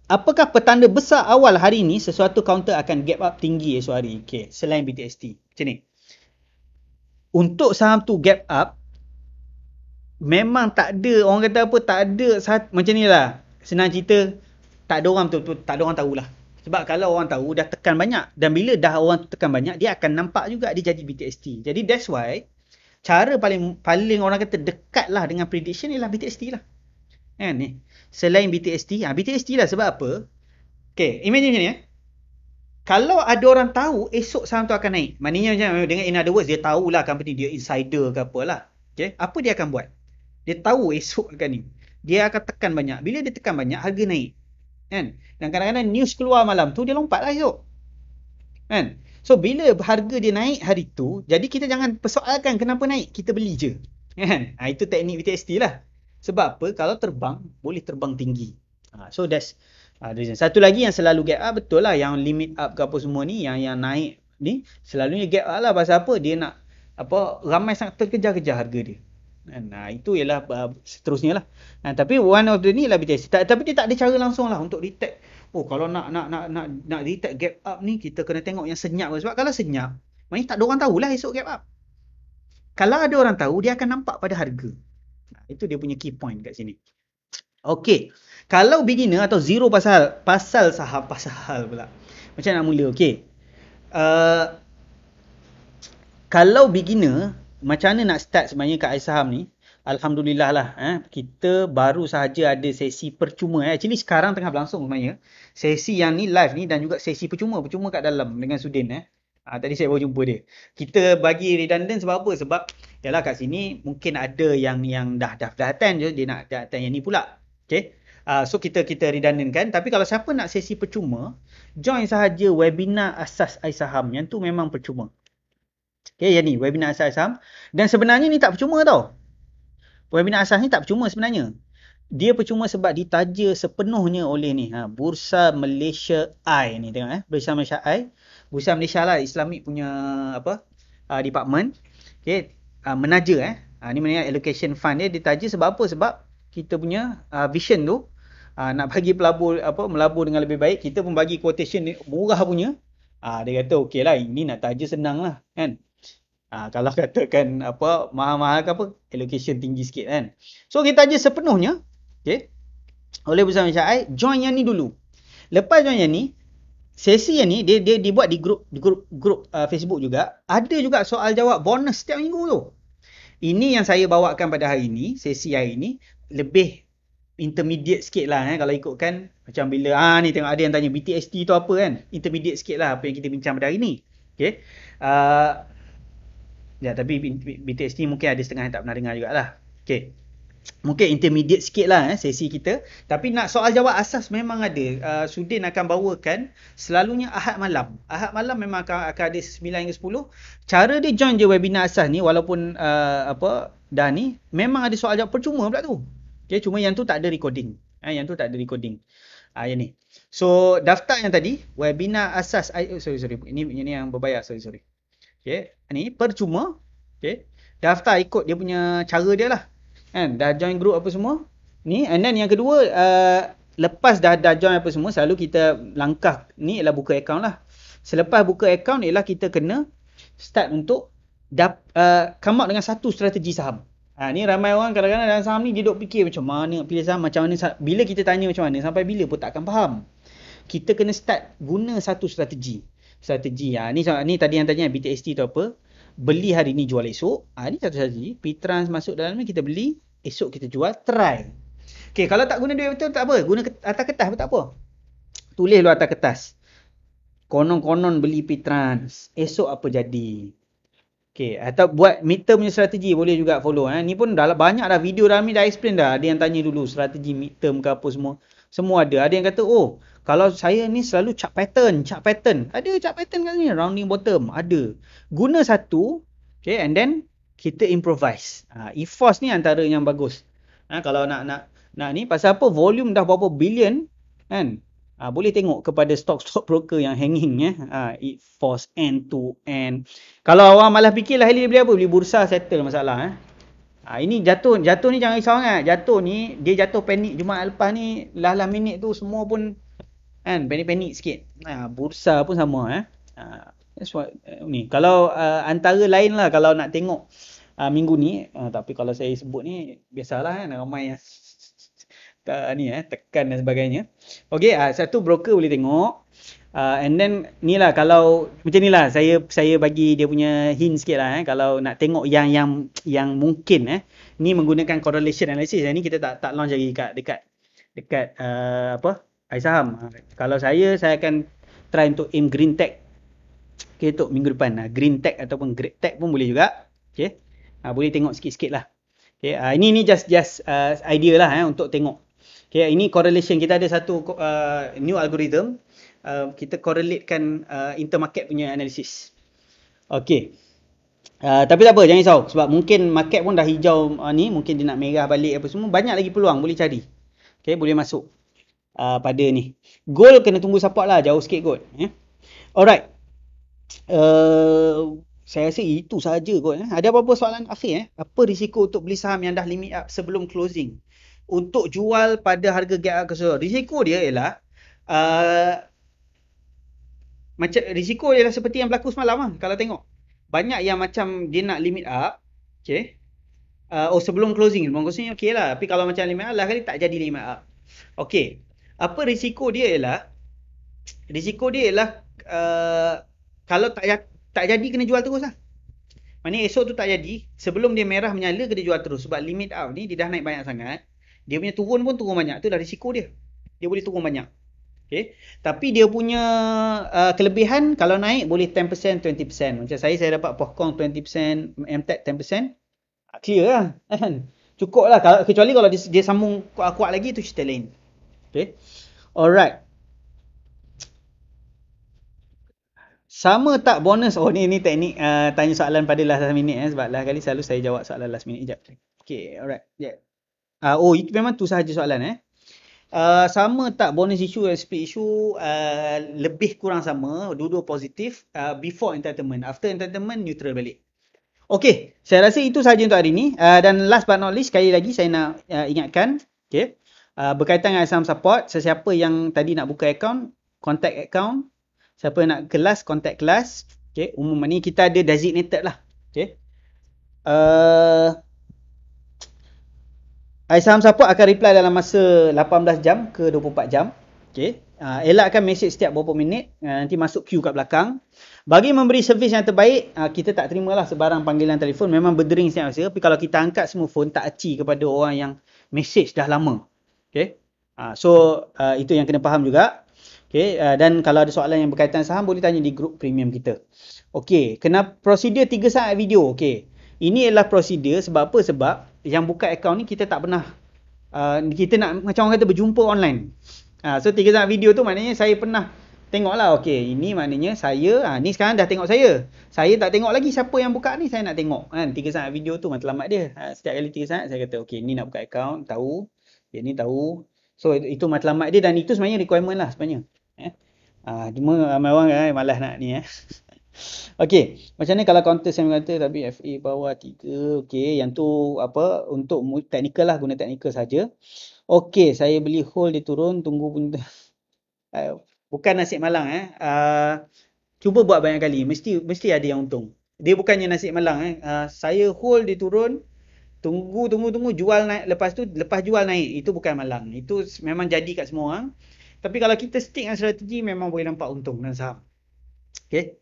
A: Apakah petanda besar awal hari ini sesuatu counter akan gap up tinggi esok hari? Okay. Selain BTST. Macam ni. Untuk saham tu gap up, memang tak ada, orang kata apa, tak ada, macam ni lah. Senang cerita, tak ada orang betul-betul, tak ada orang tahulah. Sebab kalau orang tahu, dah tekan banyak. Dan bila dah orang tekan banyak, dia akan nampak juga dia jadi BTST. Jadi that's why, cara paling orang kata dekat lah dengan prediction ialah BTST lah. Kan ni? Selain BTST, BTST lah sebab apa? Okay, imagine macam ni Kalau ada orang tahu esok saham tu akan naik. Maknanya macam dengan in other words, dia tahulah company dia insider ke apalah. Okay, apa dia akan buat? Dia tahu esok akan ni. Dia akan tekan banyak. Bila dia tekan banyak, harga naik. Kan? Dan kadang-kadang news keluar malam tu, dia lompat lah esok. Kan? So, bila harga dia naik hari tu, jadi kita jangan persoalkan kenapa naik. Kita beli je. Kan? Itu teknik BTST lah. Sebab apa? Kalau terbang, boleh terbang tinggi. So, that's reason. Satu lagi yang selalu gap up, betul lah. Yang limit up ke apa semua ni, yang naik ni, selalunya gap up lah. Pasal apa? Dia nak, ramai sangat terkejar-kejar harga dia. Nah, itu ialah seterusnya lah. Tapi one of the ni lah BTST. Tapi dia tak ada cara langsung lah untuk detect. Kalau nak detect gap up ni, kita kena tengok yang senyap. Sebab kalau senyap, maknanya tak ada orang tahulah esok gap up. Kalau ada orang tahu, dia akan nampak pada harga. Itu dia punya key point kat sini. Okay. Kalau beginner atau zero pasal saham, pasal pula. Macam nak mula, okay. Kalau beginner, macam mana nak start sebenarnya kat saham ni? Alhamdulillah lah. Kita baru sahaja ada sesi percuma. Actually sekarang tengah berlangsung sebenarnya. Sesi yang ni live ni dan juga sesi percuma. Percuma kat dalam dengan Sudin. Tadi saya baru jumpa dia. Kita bagi redundant sebab apa? Sebab yalah kat sini mungkin ada yang dah attend je. Dia nak attend yang ni pula. Okay. So kita redundant kan. Tapi kalau siapa nak sesi percuma, join sahaja webinar asas iSaham. Yang tu memang percuma. Okay, yang ni webinar asas saham. Dan sebenarnya ni tak percuma tau. Webinar asas ni tak percuma sebenarnya. Dia percuma sebab ditaja sepenuhnya oleh ni. Bursa Malaysia I ni tengok Bursa Malaysia I. Bursa Malaysia lah Islamic punya department. Okay, menaja ni maknanya allocation fund dia ditaja sebab apa? Sebab kita punya vision tu nak bagi melabur dengan lebih baik. Kita pun bagi quotation ni murah punya. Dia kata okey lah, ini nak taja senang lah kan. Kalau katakan mahal-mahal ke apa, allocation tinggi sikit kan. So kita taja sepenuhnya, okay, oleh Bursa Malaysia I. Join yang ni dulu. Lepas join yang ni, sesi yang ni dia dibuat di grup Facebook juga. Ada juga soal jawab bonus setiap minggu tu. Ini yang saya bawakan pada hari ni, sesi hari ni lebih intermediate sikit lah kalau ikutkan macam bila ni tengok ada yang tanya BTST tu apa kan, intermediate sikit lah apa yang kita bincang pada hari ni. Okay. Tapi BTST mungkin ada setengah yang tak pernah dengar jugalah. Okay. Mungkin intermediate sikit lah sesi kita. Tapi nak soal jawab asas memang ada. Sudin akan bawakan selalunya Ahad malam. Ahad malam memang akan ada 9 hingga 10. Cara dia join je webinar asas ni walaupun dah ni memang ada soal jawab percuma pula tu. Okay, cuma yang tu tak ada recording. Yang tu tak ada recording. Yang ni. So daftar yang tadi webinar asas sorry. Ini yang berbayar. Sorry. Okay, ni percuma. Okay. Daftar ikut dia punya cara dia lah. Kan, dah join group apa semua ni. And then yang kedua, lepas dah join apa semua, selalu kita langkah ni ialah buka account lah. Selepas buka account ialah kita kena start untuk come out dengan satu strategi saham. Ni ramai orang kadang-kadang dalam saham ni dia duk fikir macam mana pilih saham, macam mana. Bila kita tanya macam mana, sampai bila pun tak akan faham. Kita kena start guna satu strategi. Ni tadi yang tanya BTST tu apa, beli hari ni jual esok. Ni satu strategi. P-Trans masuk dalam ni, kita beli, esok kita jual, try. Okay, kalau tak guna duit betul tak apa, guna atas kertas pun tak apa. Tulis lu atas kertas. Konon-konon beli P-Trans, esok apa jadi. Okay, atau buat midterm punya strategi boleh juga follow. Ni pun dah banyak dah video dalam ni dah explain dah. Ada yang tanya dulu strategi midterm ke apa semua. Semua ada. Ada yang kata, kalau saya ni selalu chart pattern. Ada chart pattern kat ni, rounding bottom. Ada. Guna satu, okay, and then kita improvise. EFOS ni antara yang bagus. Kalau nak ni, pasal apa? Volume dah berapa billion, kan? Boleh tengok kepada stock broker yang hanging it force end to end. Kalau orang malas fikirlah Halil beli apa? Beli bursa settle masalah ini jatuh ni jangan risau sangat. Jatuh ni dia jatuh panik Jumaat lepas ni last minit tu semua pun kan panik sikit. Bursa pun sama that's what ni. Kalau antara lain lah kalau nak tengok minggu ni tapi kalau saya sebut ni biasalah kan ramai yang tekan dan sebagainya. Okey, satu broker boleh tengok. And then ni lah kalau macam ni lah saya bagi dia punya hint sikit lah kalau nak tengok yang mungkin ni menggunakan correlation analysis. Ni kita tak launch lagi dekat saham. Kalau saya akan try untuk aim green tech. Okay, untuk minggu depan green tech ataupun great tech pun boleh juga. Okay, boleh tengok sikit-sikit lah. Okay, ini just idea lah untuk tengok. Okay, ini correlation. Kita ada satu new algorithm. Kita correlatekan intermarket punya analisis. Okay. Tapi tak apa, jangan risau. Sebab mungkin market pun dah hijau ni. Mungkin dia nak merah balik apa semua. Banyak lagi peluang boleh cari. Okay, boleh masuk pada ni. Gold kena tunggu support lah. Jauh sikit kot. Alright. Saya rasa itu sahaja kot. Ada apa-apa soalan akhir? Apa risiko untuk beli saham yang dah limit up sebelum closing? Untuk jual pada harga gap up keseluruhan. Risiko dia ialah macam risiko ialah seperti yang berlaku semalam lah. Kalau tengok banyak yang macam dia nak limit up. Okay. Sebelum closing okey lah. Tapi kalau macam limit up lah kali tak jadi limit up. Okay. Apa risiko dia ialah kalau tak jadi kena jual terus lah. Maknanya esok tu tak jadi, sebelum dia merah menyala kena jual terus. Sebab limit up ni dia dah naik banyak sangat. Dia punya turun pun turun banyak. Itulah risiko dia. Dia boleh turun banyak. Okay. Tapi dia punya kelebihan kalau naik boleh 10%, 20%. Macam saya dapat Pohkong 20%, MTEC 10%. Clear lah. Cukup lah. Kecuali kalau dia sambung kuat-kuat lagi, tu cerita lain. Okay. Alright. Sama tak bonus? Ni teknik tanya soalan pada last minute sebab last kali selalu saya jawab soalan last minute. Sekejap. Okay. Alright. Yeah. Itu memang tu sahaja soalan sama tak bonus issue dan split issue? Lebih kurang sama, dua-dua positif. Before entitlement, after entitlement neutral balik. Okay, saya rasa itu sahaja untuk hari ni. Dan last but not least, sekali lagi saya nak ingatkan, okay, berkaitan dengan saham support, sesiapa yang tadi nak buka account, contact account. Siapa yang nak kelas, contact kelas. Okay, umum ni kita ada designated lah. Okay. Saham support akan reply dalam masa 18 jam ke 24 jam. Okay. Elakkan mesej setiap beberapa minit. Nanti masuk queue kat belakang. Bagi memberi servis yang terbaik, kita tak terimalah sebarang panggilan telefon. Memang berdering setiap masa. Tapi kalau kita angkat semua phone, tak aci kepada orang yang mesej dah lama. Okay. Itu yang kena faham juga. Okay. Dan kalau ada soalan yang berkaitan saham, boleh tanya di grup premium kita. Okay. Kena prosedur 3 saat video. Okay. Ini adalah prosedur sebab apa? Sebab yang buka akaun ni kita tak pernah kita nak macam orang kata berjumpa online. So 3 saat video tu maknanya saya pernah tengoklah. Okey, ini maknanya saya ni sekarang dah tengok saya. Saya tak tengok lagi siapa yang buka ni, saya nak tengok kan 3 saat video tu matlamat dia. Setiap kali 3 saat saya kata okey ni nak buka akaun, tahu. Dia ni tahu. So itu matlamat dia dan itu sebenarnya requirement lah sebenarnya. Cuma ramai orang malas nak ni Okey, macam ni kalau counter saya kata tapi FA bawah 3. Okey, yang tu apa untuk teknikal lah, guna teknikal saja. Okey, saya beli hold dia turun, tunggu pun bukan nasib malang cuba buat banyak kali, mesti ada yang untung. Dia bukannya nasib malang saya hold dia turun, tunggu jual naik, lepas jual naik. Itu bukan malang. Itu memang jadi kat semua orang. Tapi kalau kita stick dengan strategi memang boleh nampak untung dalam saham. Okey.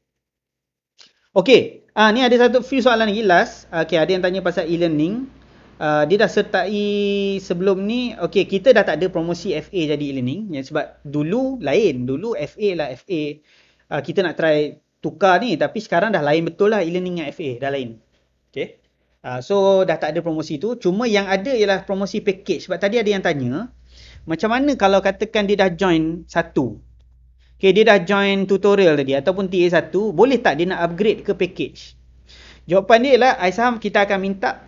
A: Okey, ni ada satu few soalan lagi last. Okey, ada yang tanya pasal e-learning. Dia dah sertai sebelum ni. Okey, kita dah tak ada promosi FA jadi e-learning. Sebab dulu lain. Dulu FA lah FA. Kita nak try tukar ni. Tapi sekarang dah lain betul lah e-learning dengan FA. Dah lain. Okey. So, dah tak ada promosi tu. Cuma yang ada ialah promosi package. Sebab tadi ada yang tanya. Macam mana kalau katakan dia dah join satu? Okay, dia dah join tutorial tadi ataupun TA1, boleh tak dia nak upgrade ke package? Jawapan dia ialah saham kita akan minta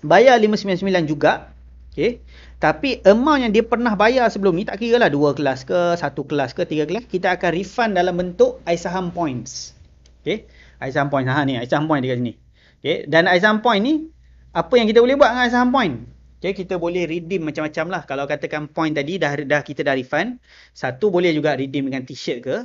A: bayar 599 juga. Okay. Tapi amount yang dia pernah bayar sebelum ni, tak kira lah 2 kelas ke, 1 kelas ke, 3 kelas, kita akan refund dalam bentuk iSaham Points. Okay. iSaham Points. Ha ni, iSaham Point dekat sini. Okay. Dan iSaham Point ni, apa yang kita boleh buat dengan iSaham Point? Okay, kita boleh redeem macam-macam lah. Kalau katakan point tadi kita dah refund, satu boleh juga redeem dengan t-shirt ke,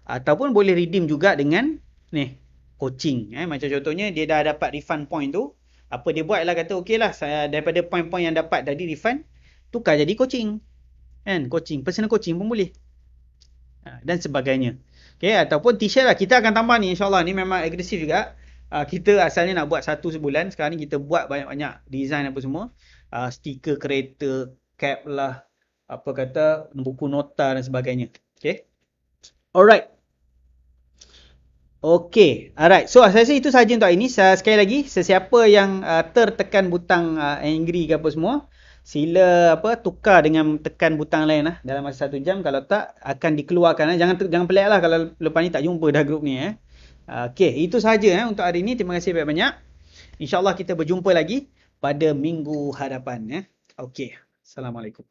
A: ataupun boleh redeem juga dengan ni, coaching. Macam contohnya dia dah dapat refund point tu, apa dia buat lah, kata okey lah, saya daripada point-point yang dapat tadi refund, tukar jadi coaching. Kan? Coaching, personal coaching pun boleh. Dan sebagainya. Okay, ataupun t-shirt lah. Kita akan tambah ni insyaAllah. Ni memang agresif juga. Kita asalnya nak buat satu sebulan. Sekarang ni kita buat banyak-banyak design apa semua. Stiker kereta, cap lah, apa kata, buku nota dan sebagainya. Okay. Alright. Okay, alright. So saya rasa itu sahaja untuk hari ini. Sekali lagi, sesiapa yang tertekan butang angry ke apa semua, sila tukar dengan tekan butang lain lah dalam masa 1 jam. Kalau tak, akan dikeluarkan. Jangan pelik lah kalau lepas ni tak jumpa dah grup ni. Okay, itu sahaja untuk hari ini. Terima kasih banyak-banyak. InsyaAllah kita berjumpa lagi pada minggu hadapan. Okay, Assalamualaikum.